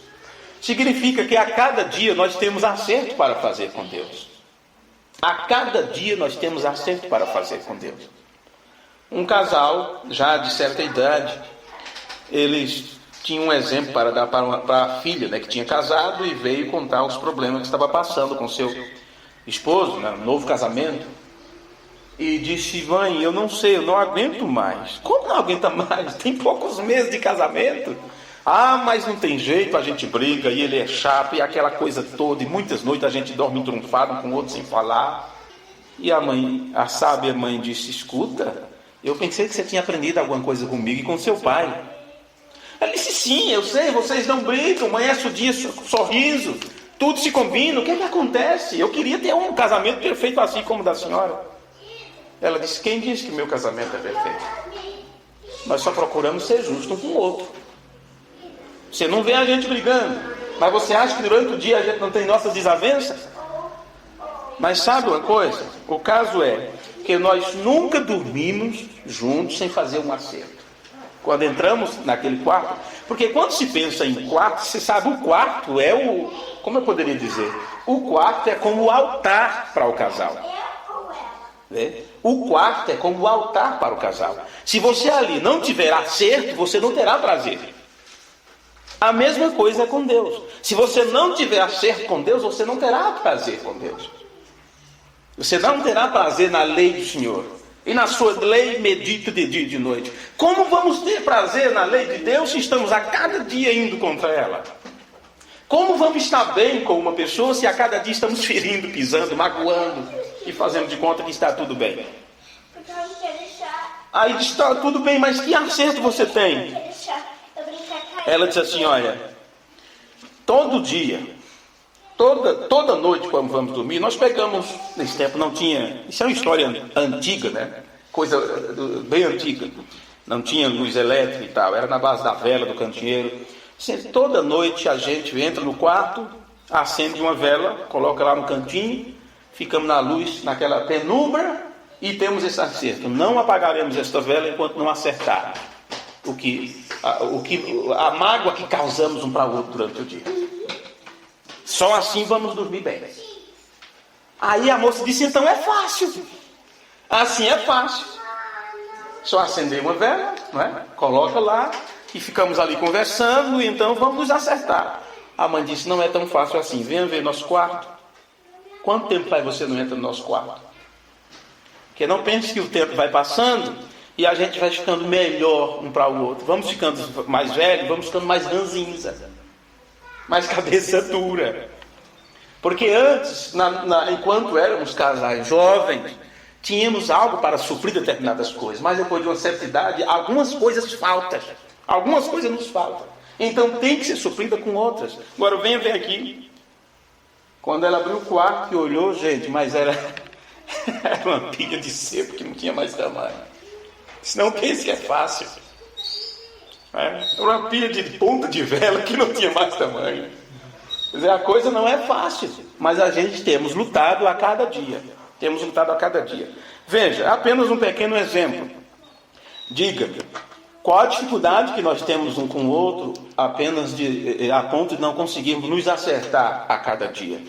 Significa que a cada dia nós temos acerto para fazer com Deus. A cada dia nós temos acerto para fazer com Deus. Um casal, já de certa idade, eles tinham um exemplo para dar para a filha, né, que tinha casado e veio contar os problemas que estava passando com seu esposo, né, um novo casamento. E disse: mãe, eu não sei, eu não aguento mais. Como não aguenta mais? Tem poucos meses de casamento. Ah, mas não tem jeito, a gente briga e ele é chato e aquela coisa toda, e muitas noites a gente dorme entrunfado um com o outro sem falar. E a sábia mãe disse: escuta, eu pensei que você tinha aprendido alguma coisa comigo e com seu pai. Ela disse: sim, eu sei, vocês não brigam, amanhece o dia, sorriso, tudo se combina, o que é que acontece? Eu queria ter um casamento perfeito assim como o da senhora. Ela disse: quem disse que meu casamento é perfeito? Nós só procuramos ser justos um com o outro. Você não vê a gente brigando, mas você acha que durante o dia a gente não tem nossas desavenças? Mas sabe uma coisa? O caso é que nós nunca dormimos juntos sem fazer um acerto. Quando entramos naquele quarto, porque quando se pensa em quarto, você sabe, o quarto é o... Como eu poderia dizer? O quarto é como o altar para o casal. Né? O quarto é como o altar para o casal. Se você ali não tiver acerto, você não terá prazer. A mesma coisa é com Deus. Se você não tiver acerto com Deus, você não terá prazer com Deus. Você não terá prazer na lei do Senhor. E na sua lei medita de dia e de noite. Como vamos ter prazer na lei de Deus se estamos a cada dia indo contra ela? Como vamos estar bem com uma pessoa se a cada dia estamos ferindo, pisando, magoando e fazendo de conta que está tudo bem? Aí está tudo bem, mas que acerto você tem? Ela disse assim: olha, todo dia, toda noite quando vamos dormir, nós pegamos, nesse tempo não tinha, isso é uma história antiga, né? Coisa bem antiga, não tinha luz elétrica e tal, era na base da vela, do candeeiro. Toda noite a gente entra no quarto, acende uma vela, coloca lá no cantinho, ficamos na luz, naquela penumbra, e temos esse acerto: não apagaremos esta vela enquanto não acertarmos a mágoa que causamos um para o outro durante o dia. Só assim vamos dormir bem. Aí a moça disse: então é fácil. Assim é fácil. Só acender uma vela, não é? Coloca lá e ficamos ali conversando, e então vamos nos acertar. A mãe disse: não é tão fácil assim. Venha ver nosso quarto. Quanto tempo faz você não entra no nosso quarto? Porque não pense que o tempo vai passando e a gente vai ficando melhor um para o outro. Vamos ficando mais velhos, vamos ficando mais ranzinza, mais cabeça dura. Porque antes, enquanto éramos casais jovens, tínhamos algo para suprir determinadas coisas. Mas depois de uma certa idade, algumas coisas faltam. Algumas coisas nos faltam. Então tem que ser suprida com outras. Agora venha ver aqui. Quando ela abriu o quarto e olhou, gente, mas era uma pilha de sebo que não tinha mais tamanho. Senão pense que é fácil. Era uma pilha de ponta de vela que não tinha mais tamanho. Quer dizer, a coisa não é fácil, mas a gente temos lutado a cada dia. Temos lutado a cada dia. Veja, apenas um pequeno exemplo. Diga-me, qual a dificuldade que nós temos um com o outro apenas a ponto de não conseguirmos nos acertar a cada dia?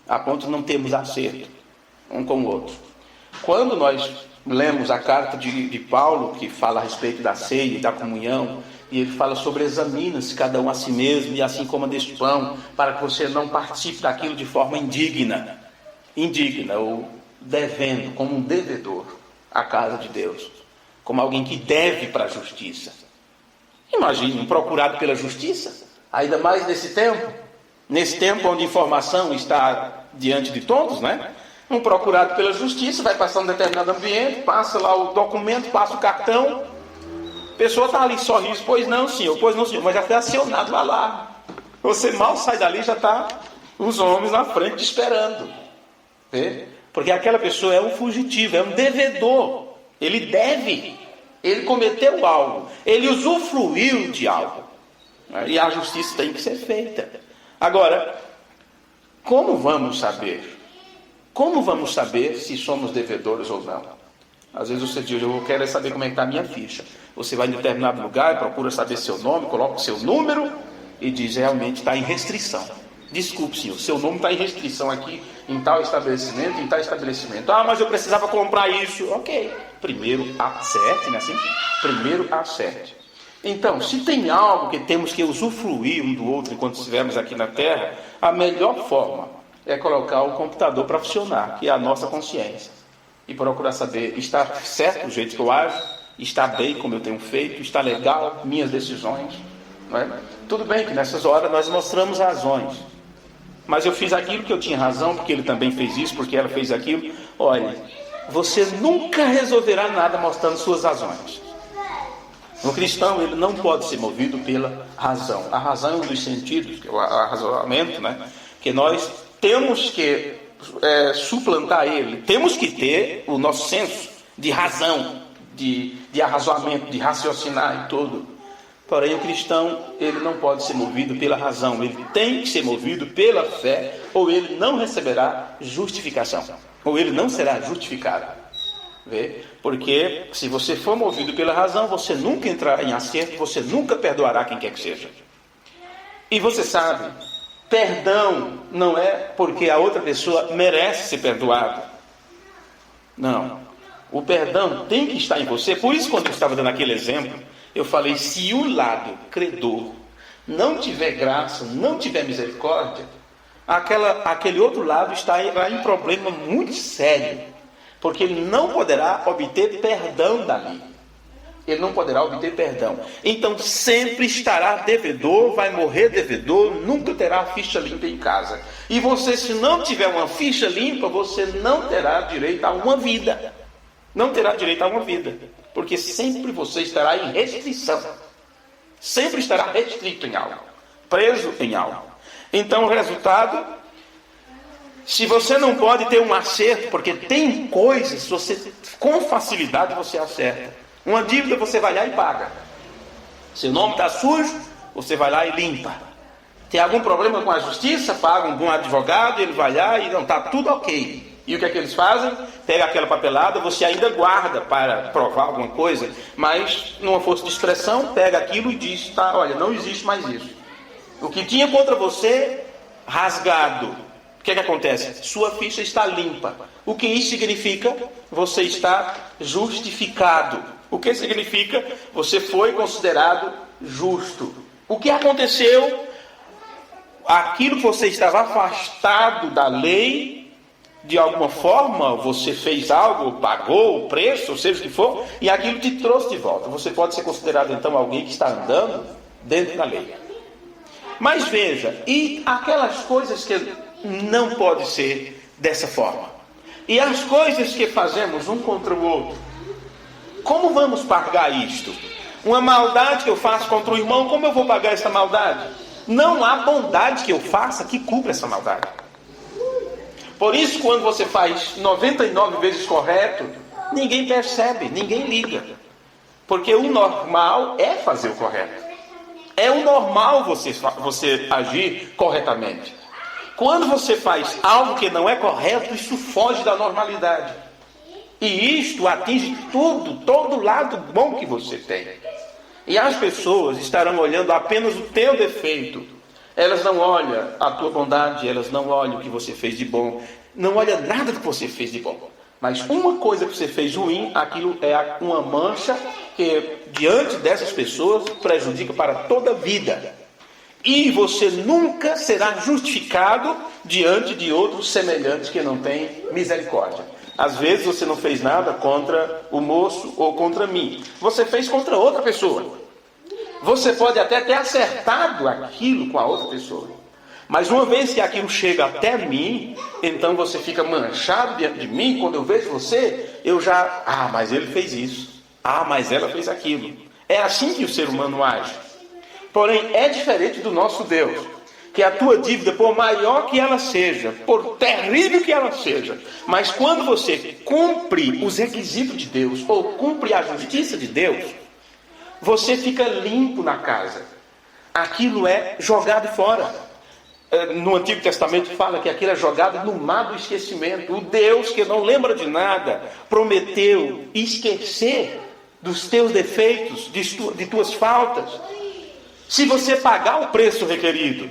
A ponto de não termos acerto um com o outro. Quando nós lemos a carta de Paulo, que fala a respeito da ceia e da comunhão, e ele fala sobre examina-se cada um a si mesmo, e assim coma deste pão, para que você não participe daquilo de forma indigna, ou devendo, como um devedor à casa de Deus, como alguém que deve para a justiça. Imagine um procurado pela justiça, ainda mais nesse tempo onde a informação está diante de todos, né? Um procurado pela justiça vai passar um determinado ambiente, passa lá o documento, passa o cartão, a pessoa está ali, sorri, pois não senhor, mas já foi acionado lá. Você mal sai dali, já está os homens na frente esperando. Vê? Porque aquela pessoa é um fugitivo, é um devedor. Ele deve, ele cometeu algo, ele usufruiu de algo. E a justiça tem que ser feita. Agora, como vamos saber? Como vamos saber se somos devedores ou não? Às vezes você diz, eu quero saber como é que está a minha ficha. Você vai em determinado lugar, procura saber seu nome, coloca o seu número e diz, realmente está em restrição. Desculpe, senhor, seu nome está em restrição aqui, em tal estabelecimento, em tal estabelecimento. Ah, mas eu precisava comprar isso. Ok, primeiro acerte, né? Assim? Primeiro acerte. Então, se tem algo que temos que usufruir um do outro enquanto estivermos aqui na Terra, a melhor forma é colocar o computador para funcionar, que é a nossa consciência. E procurar saber, está certo o jeito que eu ajo? Está bem como eu tenho feito? Está legal minhas decisões? Não é? Tudo bem que nessas horas nós mostramos razões. Mas eu fiz aquilo que eu tinha razão, porque ele também fez isso, porque ela fez aquilo. Olha, você nunca resolverá nada mostrando suas razões. O cristão, ele não pode ser movido pela razão. A razão é um dos sentidos, que é o arrazoamento, né? Que nós temos que suplantar ele. Temos que ter o nosso senso de razão, de arrazoamento, de raciocinar e tudo. Porém, o cristão, ele não pode ser movido pela razão. Ele tem que ser movido pela fé, ou ele não receberá justificação. Ou ele não será justificado. Vê? Porque se você for movido pela razão, você nunca entrará em acerto, você nunca perdoará quem quer que seja. E você sabe, perdão não é porque a outra pessoa merece ser perdoada. Não. O perdão tem que estar em você. Por isso, quando eu estava dando aquele exemplo, eu falei, se o lado credor não tiver graça, não tiver misericórdia, aquele outro lado está em problema muito sério. Porque ele não poderá obter perdão dali. Ele não poderá obter perdão. Então sempre estará devedor, vai morrer devedor, nunca terá ficha limpa em casa. E você, se não tiver uma ficha limpa, você não terá direito a uma vida. Não terá direito a uma vida. Porque sempre você estará em restrição. Sempre estará restrito em algo. Preso em algo. Então o resultado... Se você não pode ter um acerto, porque tem coisas, você com facilidade você acerta. Uma dívida você vai lá e paga. Seu nome está sujo, você vai lá e limpa. Tem algum problema com a justiça, paga um advogado, ele vai lá e não está tudo ok. E o que é que eles fazem? Pega aquela papelada, você ainda guarda para provar alguma coisa, mas numa força de expressão, pega aquilo e diz, tá, olha, não existe mais isso. O que tinha contra você, rasgado. O que é que acontece? Sua ficha está limpa. O que isso significa? Você está justificado. O que significa? Você foi considerado justo. O que aconteceu? Aquilo que você estava afastado da lei, de alguma forma, você fez algo, pagou o preço, ou seja o que for, e aquilo te trouxe de volta. Você pode ser considerado então alguém que está andando dentro da lei. Mas veja, e aquelas coisas que não pode ser dessa forma. E as coisas que fazemos um contra o outro, como vamos pagar isto? uma maldade que eu faço contra o irmão, como eu vou pagar essa maldade? Não há bondade que eu faça que cubra essa maldade. Por isso, quando você faz 99 vezes correto, ninguém percebe, ninguém liga. Porque o normal é fazer o correto. É o normal você agir corretamente. Quando você faz algo que não é correto, isso foge da normalidade. E isto atinge todo lado bom que você tem. E as pessoas estarão olhando apenas o teu defeito. Elas não olham a tua bondade, elas não olham o que você fez de bom. Não olham nada que você fez de bom. Mas uma coisa que você fez ruim, aquilo é uma mancha que diante dessas pessoas prejudica para toda a vida. E você nunca será justificado diante de outros semelhantes que não têm misericórdia. Às vezes você não fez nada contra o moço ou contra mim. Você fez contra outra pessoa. Você pode até ter acertado aquilo com a outra pessoa. Mas uma vez que aquilo chega até mim, então você fica manchado diante de mim. Quando eu vejo você, eu já... mas ele fez isso. Mas ela fez aquilo. É assim que o ser humano age. Porém, é diferente do nosso Deus. Que a tua dívida, por maior que ela seja, por terrível que ela seja, mas quando você cumpre os requisitos de Deus, ou cumpre a justiça de Deus, você fica limpo na casa. Aquilo é jogado fora. No Antigo Testamento fala que aquilo é jogado no mar do esquecimento. O Deus que não lembra de nada prometeu esquecer dos teus defeitos, de tuas faltas, se você pagar o preço requerido.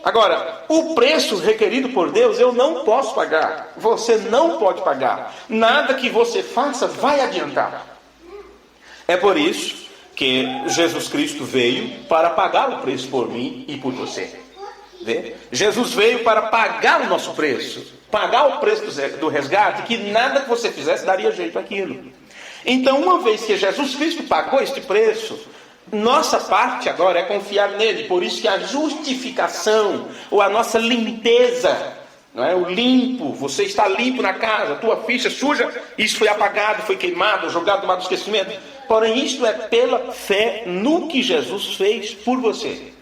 Agora, o preço requerido por Deus eu não posso pagar. Você não pode pagar. Nada que você faça vai adiantar. É por isso que Jesus Cristo veio para pagar o preço por mim e por você. Vê? Jesus veio para pagar o nosso preço. Pagar o preço do resgate, que nada que você fizesse daria jeito àquilo. Então, uma vez que Jesus Cristo pagou este preço, nossa parte agora é confiar nele. Por isso que a justificação, ou a nossa limpeza, não é? O limpo, você está limpo na casa, a tua ficha suja, isso foi apagado, foi queimado, jogado no mar do esquecimento. Porém, isto é pela fé no que Jesus fez por você.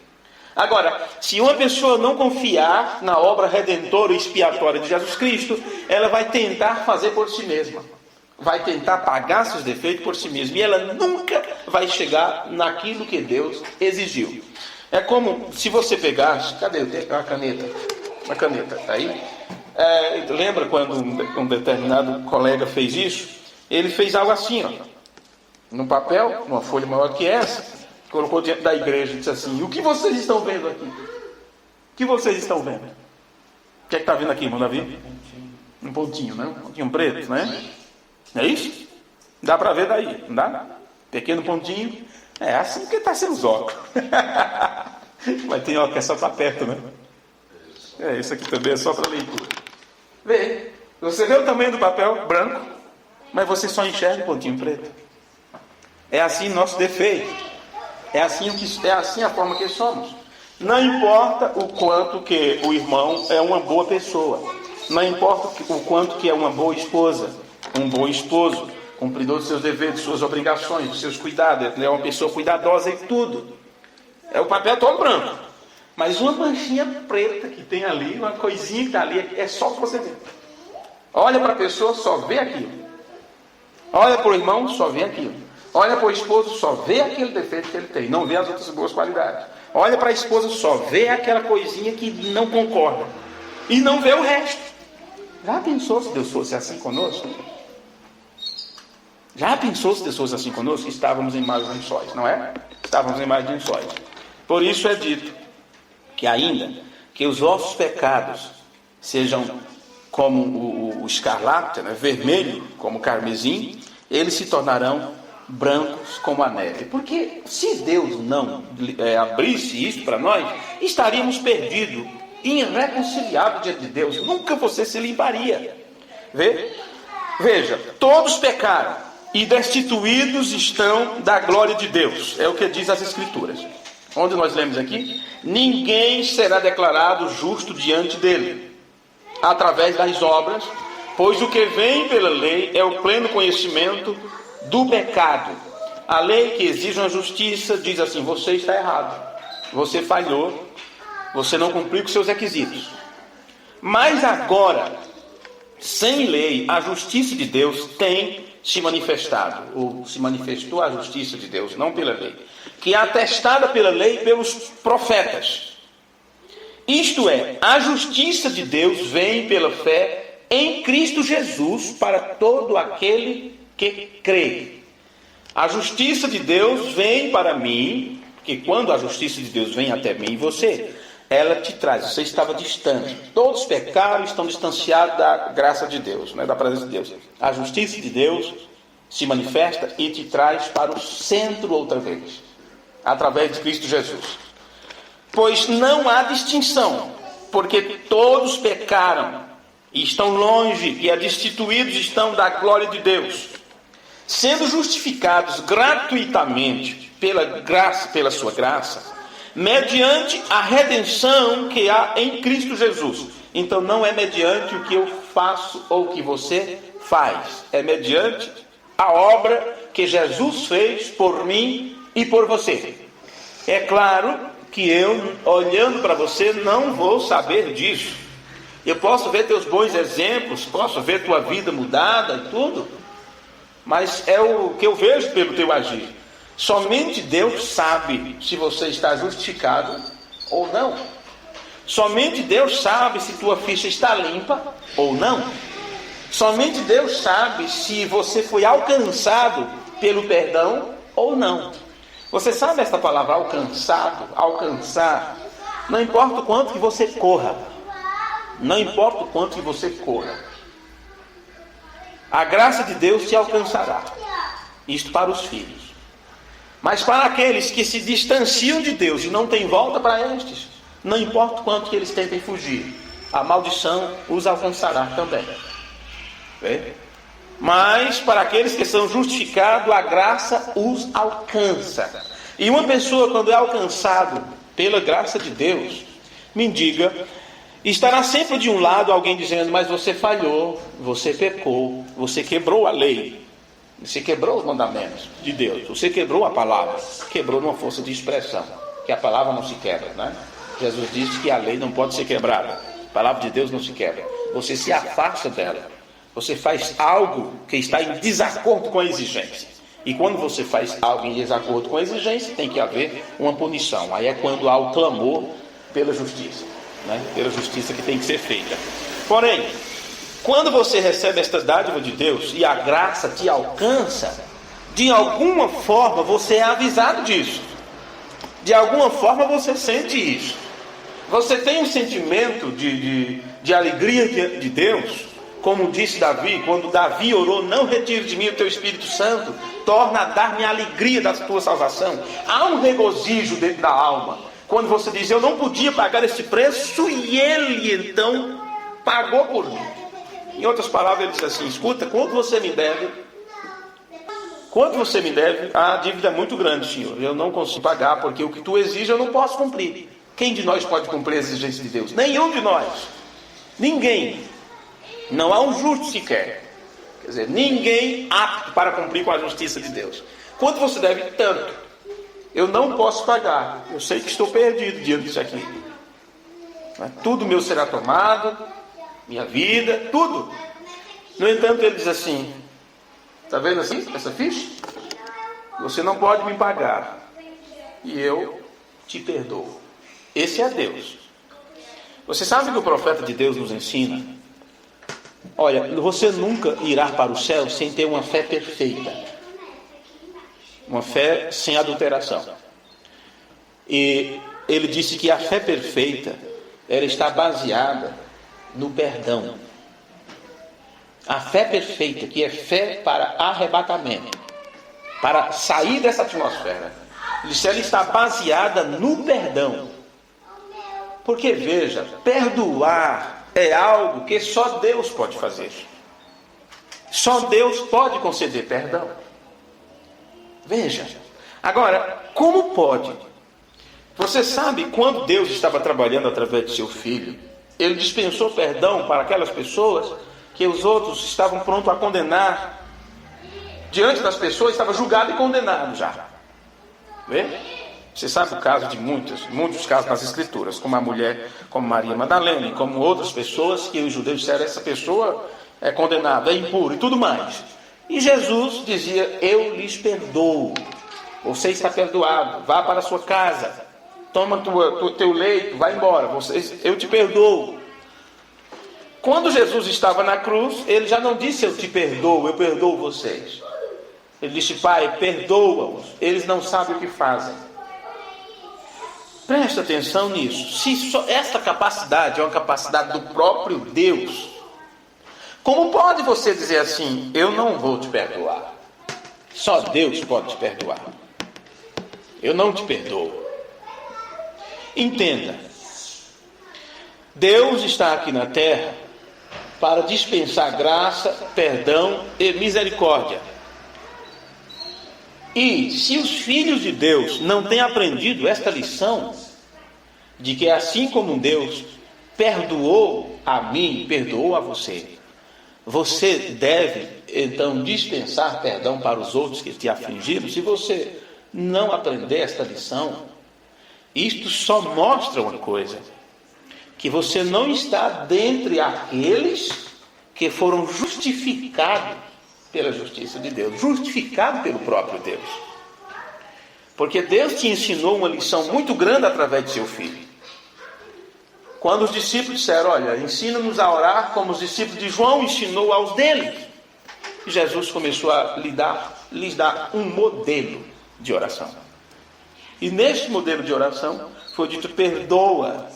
Agora, se uma pessoa não confiar na obra redentora e expiatória de Jesus Cristo, ela vai tentar fazer por si mesma. Vai tentar pagar seus defeitos por si mesma. E ela nunca vai chegar naquilo que Deus exigiu. É como se você pegasse... Cadê a caneta? A caneta, tá aí? Lembra quando um determinado colega fez isso? Ele fez algo assim, ó. No papel, uma folha maior que essa, colocou diante da igreja e disse assim: o que vocês estão vendo aqui? O que vocês estão vendo? O que é que está vendo aqui, irmão Davi? Um pontinho, né? Um pontinho preto, né? Não é isso? Dá para ver daí, não dá? Pequeno pontinho. É assim que está sendo os óculos. Mas tem óculos que é só para perto, né? Isso aqui também é só para leitura. Vê, você vê o tamanho do papel branco, mas você só enxerga o pontinho preto. É assim nosso defeito. É assim a forma que somos. Não importa o quanto que o irmão é uma boa pessoa. Não importa o quanto que é uma boa esposa, um bom esposo, cumpridor dos seus deveres, de suas obrigações, dos seus cuidados. É uma pessoa cuidadosa e tudo. É o papel todo branco. Mas uma manchinha preta que tem ali, uma coisinha que está ali, é só para você ver. Olha para a pessoa, só vê aquilo. Olha para o irmão, só vê aquilo. Olha para o esposo, só vê aquele defeito que ele tem, não vê as outras boas qualidades. Olha para a esposa, só vê aquela coisinha que não concorda. E não vê o resto. Já pensou se Deus fosse assim conosco? Já pensou se Deus fosse assim conosco? Estávamos em mais lençóis, não é? Estávamos em mais lençóis. Por isso é dito que ainda que os vossos pecados sejam como o escarlate, né, vermelho, como o carmesim, eles se tornarão brancos como a neve. Porque se Deus não abrisse isso para nós, estaríamos perdidos, irreconciliáveis diante de Deus. Nunca você se limparia. Veja, todos pecaram e destituídos estão da glória de Deus. É o que diz as Escrituras. Onde nós lemos aqui: ninguém será declarado justo diante dele, através das obras, pois o que vem pela lei é o pleno conhecimento do pecado. A lei que exige uma justiça diz assim: você está errado, você falhou, você não cumpriu com seus requisitos. Mas agora, sem lei, a justiça de Deus tem se manifestado, ou se manifestou a justiça de Deus, não pela lei, que é atestada pela lei e pelos profetas. Isto é, a justiça de Deus vem pela fé em Cristo Jesus para todo aquele que crê. A justiça de Deus vem para mim, porque quando a justiça de Deus vem até mim e você, ela te traz, você estava distante. Todos pecaram, estão distanciados da graça de Deus, da presença de Deus. A justiça de Deus se manifesta e te traz para o centro outra vez, através de Cristo Jesus. Pois não há distinção, porque todos pecaram e estão longe e destituídos estão da glória de Deus, sendo justificados gratuitamente pela graça, pela sua graça, mediante a redenção que há em Cristo Jesus. Então não é mediante o que eu faço ou o que você faz, é mediante a obra que Jesus fez por mim e por você. É claro que eu, olhando para você, não vou saber disso. Eu posso ver teus bons exemplos, posso ver tua vida mudada e tudo, mas é o que eu vejo pelo teu agir. Somente Deus sabe se você está justificado ou não. Somente Deus sabe se tua ficha está limpa ou não. Somente Deus sabe se você foi alcançado pelo perdão ou não. Você sabe essa palavra alcançado, alcançar? Não importa o quanto que você corra. Não importa o quanto que você corra. A graça de Deus te alcançará. Isto para os filhos. Mas para aqueles que se distanciam de Deus e não têm volta para estes, não importa o quanto que eles tentem fugir, a maldição os alcançará também. Mas para aqueles que são justificados, a graça os alcança. E uma pessoa, quando é alcançado pela graça de Deus, mendiga, estará sempre de um lado alguém dizendo: mas você falhou, você pecou, você quebrou a lei, você quebrou os mandamentos de Deus, você quebrou a palavra. Quebrou numa força de expressão, que a palavra não se quebra, né? Jesus disse que a lei não pode ser quebrada, a palavra de Deus não se quebra. Você se afasta dela, você faz algo que está em desacordo com a exigência. E quando você faz algo em desacordo com a exigência, tem que haver uma punição. Aí é quando há o clamor pela justiça, pela justiça que tem que ser feita. Porém, quando você recebe esta dádiva de Deus e a graça te alcança, de alguma forma você é avisado disso. De alguma forma você sente isso. Você tem um sentimento de alegria de Deus, como disse Davi, quando Davi orou: não retire de mim o teu Espírito Santo, torna a dar-me a alegria da tua salvação. Há um regozijo dentro da alma, quando você diz: eu não podia pagar esse preço e ele então pagou por mim. Em outras palavras, ele diz assim: escuta, quanto você me deve? Quanto você me deve? A dívida é muito grande, Senhor, eu não consigo pagar, porque o que tu exige eu não posso cumprir. Quem de nós pode cumprir a exigência de Deus? Nenhum de nós. Ninguém. Não há um justo sequer. Quer dizer, ninguém apto para cumprir com a justiça de Deus. Quanto você deve? Tanto. Eu não posso pagar. Eu sei que estou perdido diante disso aqui. Tudo meu será tomado, minha vida, tudo. No entanto, ele diz assim: está vendo assim, essa ficha? Você não pode me pagar, e eu te perdoo. Esse é Deus. Você sabe que o profeta de Deus nos ensina? Olha, você nunca irá para o céu sem ter uma fé perfeita, uma fé sem adulteração. E ele disse que a fé perfeita, ela está baseada no perdão. A fé perfeita, que é fé para arrebatamento, para sair dessa atmosfera, ela está baseada no perdão. Porque veja, perdoar é algo que só Deus pode fazer. Só Deus pode conceder perdão. Veja, agora, como pode? Você sabe, quando Deus estava trabalhando através de seu Filho, Ele dispensou perdão para aquelas pessoas que os outros estavam prontos a condenar diante das pessoas, estava julgado e condenado já. Vê? Você sabe o caso de muitos casos nas Escrituras, como a mulher, como Maria Madalena, como outras pessoas que os judeus disseram, essa pessoa é condenada, é impura e tudo mais. E Jesus dizia, eu lhes perdoo, você está perdoado, vá para a sua casa, toma teu leito, vai embora, eu te perdoo. Quando Jesus estava na cruz, ele já não disse eu te perdoo, eu perdoo vocês. Ele disse, Pai, perdoa-os, eles não sabem o que fazem. Presta atenção nisso. Se só esta capacidade é uma capacidade do próprio Deus, como pode você dizer assim, eu não vou te perdoar? Só Deus pode te perdoar. Eu não te perdoo. Entenda, Deus está aqui na terra para dispensar graça, perdão e misericórdia. E se os filhos de Deus não têm aprendido esta lição, de que assim como Deus perdoou a mim, perdoou a você, você deve então dispensar perdão para os outros que te afligiram. Se você não aprender esta lição, isto só mostra uma coisa, que você não está dentre aqueles que foram justificados pela justiça de Deus, justificados pelo próprio Deus. Porque Deus te ensinou uma lição muito grande através de seu Filho. Quando os discípulos disseram, olha, ensina-nos a orar como os discípulos de João ensinou aos deles. E Jesus começou a lhes dar um modelo de oração. E neste modelo de oração foi dito, perdoa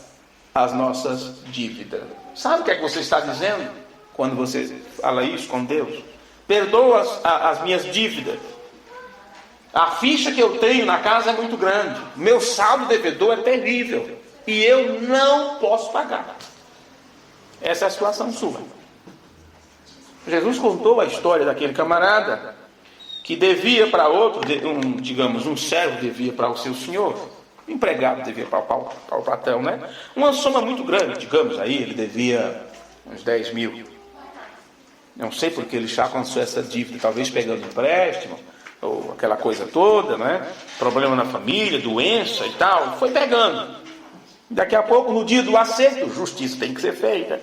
as nossas dívidas. Sabe o que é que você está dizendo quando você fala isso com Deus? Perdoa as minhas dívidas. A ficha que eu tenho na casa é muito grande. Meu saldo devedor é terrível. E eu não posso pagar. Essa é a situação sua. Jesus contou a história daquele camarada que devia para outro, um servo devia para o seu senhor, um empregado devia para o patrão, né? Uma soma muito grande, digamos aí, ele devia uns 10 mil. Não sei porque ele já alcançou essa dívida, talvez pegando empréstimo, ou aquela coisa toda, né? Problema na família, doença e tal, foi pegando. Daqui a pouco, no dia do acerto, justiça tem que ser feita.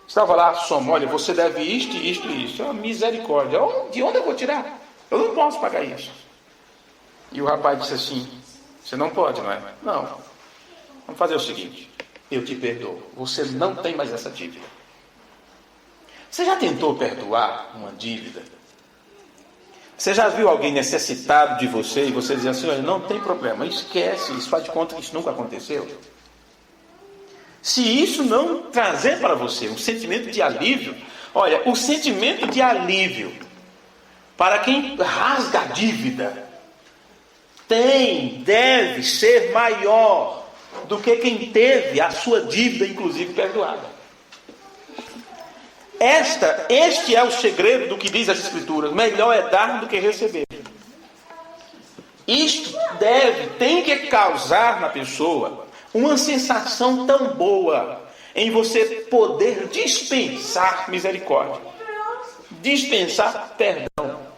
Estava lá, soma, olha, você deve isto, isto e isto. É uma misericórdia. De onde eu vou tirar? Eu não posso pagar isso. E o rapaz disse assim, você não pode, não é? Não. Vamos fazer o seguinte, eu te perdoo. Você não tem mais essa dívida. Você já tentou perdoar uma dívida? Você já viu alguém necessitado de você e você diz assim, olha, não tem problema, esquece, isso faz de conta que isso nunca aconteceu? Se isso não trazer para você um sentimento de alívio, olha, o sentimento de alívio para quem rasga a dívida deve ser maior do que quem teve a sua dívida, inclusive, perdoada. Este é o segredo do que diz as Escrituras, melhor é dar do que receber. Isto tem que causar na pessoa uma sensação tão boa em você poder dispensar misericórdia, dispensar perdão.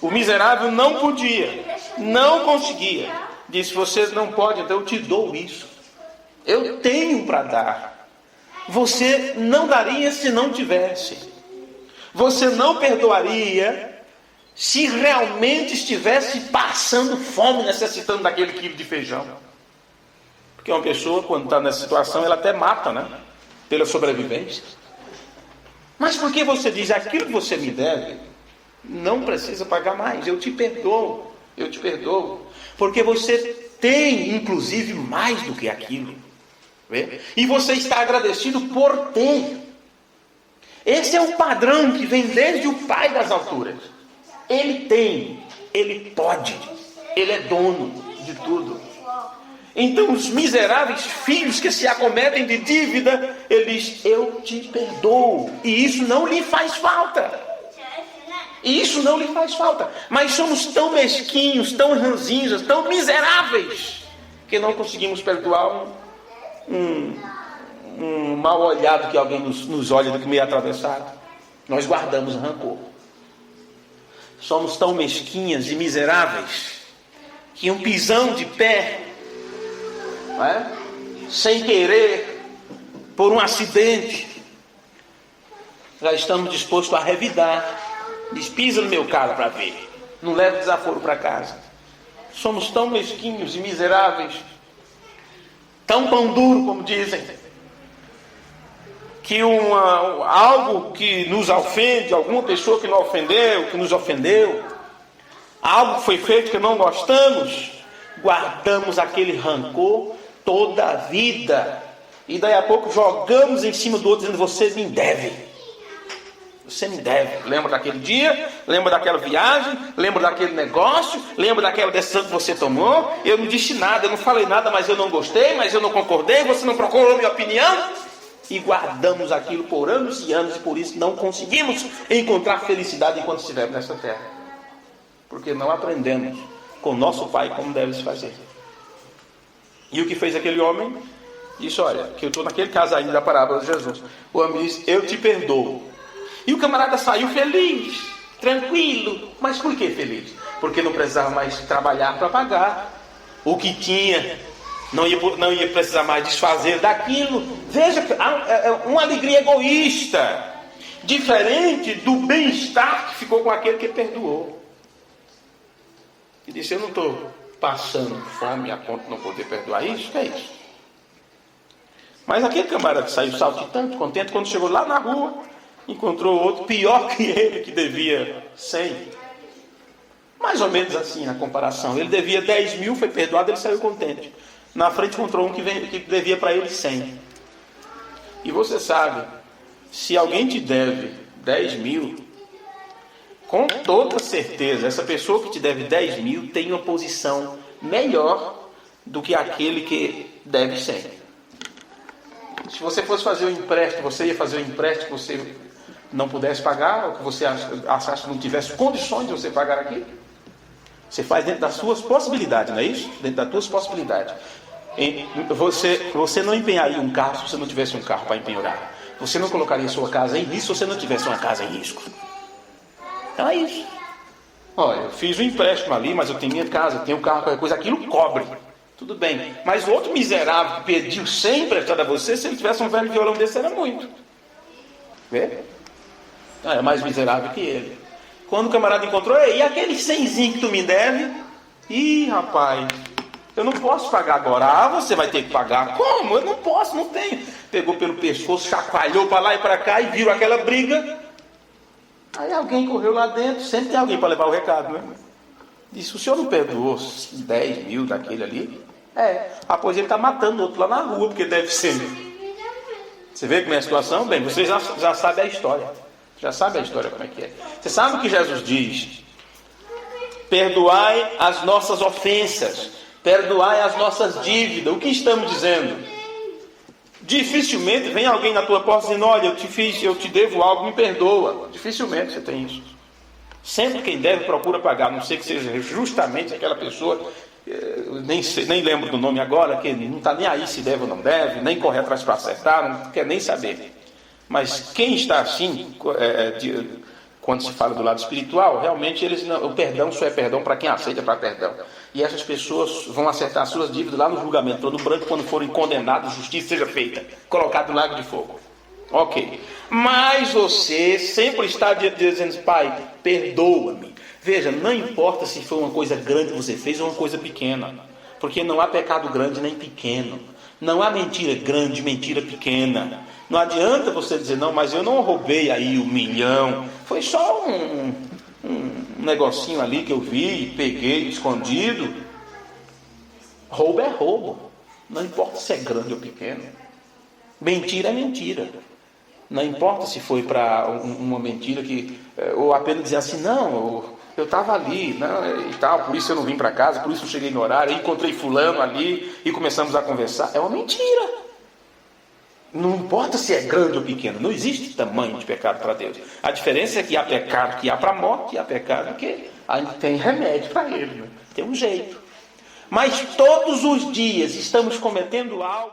O miserável não podia, não conseguia. Disse, você não pode, então eu te dou isso. Eu tenho para dar. Você não daria se não tivesse. Você não perdoaria se realmente estivesse passando fome, necessitando daquele quilo de feijão. Porque uma pessoa, quando está nessa situação, ela até mata, né? Pela sobrevivência. Mas por que você diz, aquilo que você me deve, não precisa pagar mais, eu te perdoo, eu te perdoo. Porque você tem, inclusive, mais do que aquilo. Vê? E você está agradecido por ter. Esse é o padrão que vem desde o Pai das alturas. Ele tem, ele pode, ele é dono de tudo. Então os miseráveis filhos que se acometem de dívida, ele diz, eu te perdoo. E isso não lhe faz falta. E isso não lhe faz falta. Mas somos tão mesquinhos, tão ranzinhos, tão miseráveis, que não conseguimos perdoar um mal olhado que alguém nos olha do que meio atravessado. Nós guardamos rancor. somos tão mesquinhas e miseráveis que um pisão de pé, não é? Sem querer, por um acidente, já estamos dispostos a revidar. Diz, pisa no meu carro para ver, não leva desaforo para casa. Somos tão mesquinhos e miseráveis, tão pão duro, como dizem, que algo que nos ofende, alguma pessoa que nos ofendeu, algo que foi feito que não gostamos, guardamos aquele rancor toda a vida, e daí a pouco jogamos em cima do outro, dizendo, você me deve, você me deve. Lembra daquele dia, lembra daquela viagem, lembra daquele negócio, lembra daquela decisão que você tomou, eu não disse nada, eu não falei nada, mas eu não gostei, mas eu não concordei, você não procurou minha opinião, e guardamos aquilo por anos e anos, e por isso não conseguimos encontrar felicidade enquanto estivermos nessa terra, porque não aprendemos com nosso Pai como deve se fazer. E o que fez aquele homem? Disse, olha, que eu estou naquele caso ainda da parábola de Jesus. O homem disse, eu te perdoo. E o camarada saiu feliz, tranquilo. Mas por que feliz? Porque não precisava mais trabalhar para pagar o que tinha, não ia precisar mais desfazer daquilo. Veja, uma alegria egoísta, diferente do bem-estar que ficou com aquele que perdoou. E disse, eu não estou passando fome a ponto de não poder perdoar isso, que é isso? Mas aquele camarada que saiu saltitante, contente, quando chegou lá na rua, encontrou outro pior que ele, que devia 100. Mais ou menos assim na comparação. Ele devia 10 mil, foi perdoado, ele saiu contente. Na frente encontrou um que devia para ele 100. E você sabe, se alguém te deve 10 mil, com toda certeza, essa pessoa que te deve 10 mil tem uma posição melhor do que aquele que deve 100. Se você fosse fazer um empréstimo, você ia fazer um empréstimo que você não pudesse pagar, ou que você achasse que não tivesse condições de você pagar aquilo? Você faz dentro das suas possibilidades, não é isso? Dentro das suas possibilidades. Você não empenharia um carro se você não tivesse um carro para empenhorar. Você não colocaria sua casa em risco se você não tivesse uma casa em risco. Então é isso. Olha, eu fiz um empréstimo ali, mas eu tenho minha casa, eu tenho um carro, qualquer coisa, aquilo cobre. Tudo bem. Mas o outro miserável que pediu 100 emprestado a você, se ele tivesse um velho violão desse, era muito. Vê? É mais miserável que ele. Quando o camarada encontrou, e aquele 100zinho que tu me deve? Ih, rapaz, eu não posso pagar agora. Ah, você vai ter que pagar. Como? Eu não posso, não tenho. Pegou pelo pescoço, chacoalhou para lá e para cá e virou aquela briga. Aí alguém correu lá dentro, sempre tem alguém para levar o recado, né? Disse, o senhor não perdoou 10 mil daquele ali? Pois ele está matando outro lá na rua, porque deve ser. Você vê como é a situação? Bem, você já sabe a história. Já sabe a história como é que é. Você sabe o que Jesus diz? Perdoai as nossas ofensas, perdoai as nossas dívidas. O que estamos dizendo? Dificilmente vem alguém na tua porta dizendo, olha, eu te devo algo, me perdoa. Dificilmente você tem isso. Sempre quem deve procura pagar, a não ser que seja justamente aquela pessoa, nem lembro do nome agora, que não está nem aí se deve ou não deve, nem corre atrás para acertar, não quer nem saber. Mas quem está assim, quando se fala do lado espiritual, realmente o perdão só é perdão para quem aceita para perdão. E essas pessoas vão acertar as suas dívidas lá no julgamento, todo branco, quando forem condenados, justiça seja feita, colocado no lago de fogo. Ok. Mas você sempre está dizendo, Pai, perdoa-me. Veja, não importa se foi uma coisa grande que você fez ou uma coisa pequena, porque não há pecado grande nem pequeno. Não há mentira grande, mentira pequena. Não adianta você dizer, não, mas eu não roubei aí 1 milhão. Foi só um negocinho ali que eu vi, peguei, escondido. Roubo é roubo. Não importa se é grande ou pequeno. Mentira é mentira. Não importa se foi para uma mentira que... Ou apenas dizer assim, não, eu estava ali, não, e tal, por isso eu não vim para casa, por isso eu cheguei no horário, encontrei fulano ali e começamos a conversar. É uma mentira. Não importa se é grande ou pequeno, não existe tamanho de pecado para Deus. A diferença é que há pecado que há para a morte e há pecado que ainda tem remédio para ele, né? Tem um jeito. Mas todos os dias estamos cometendo algo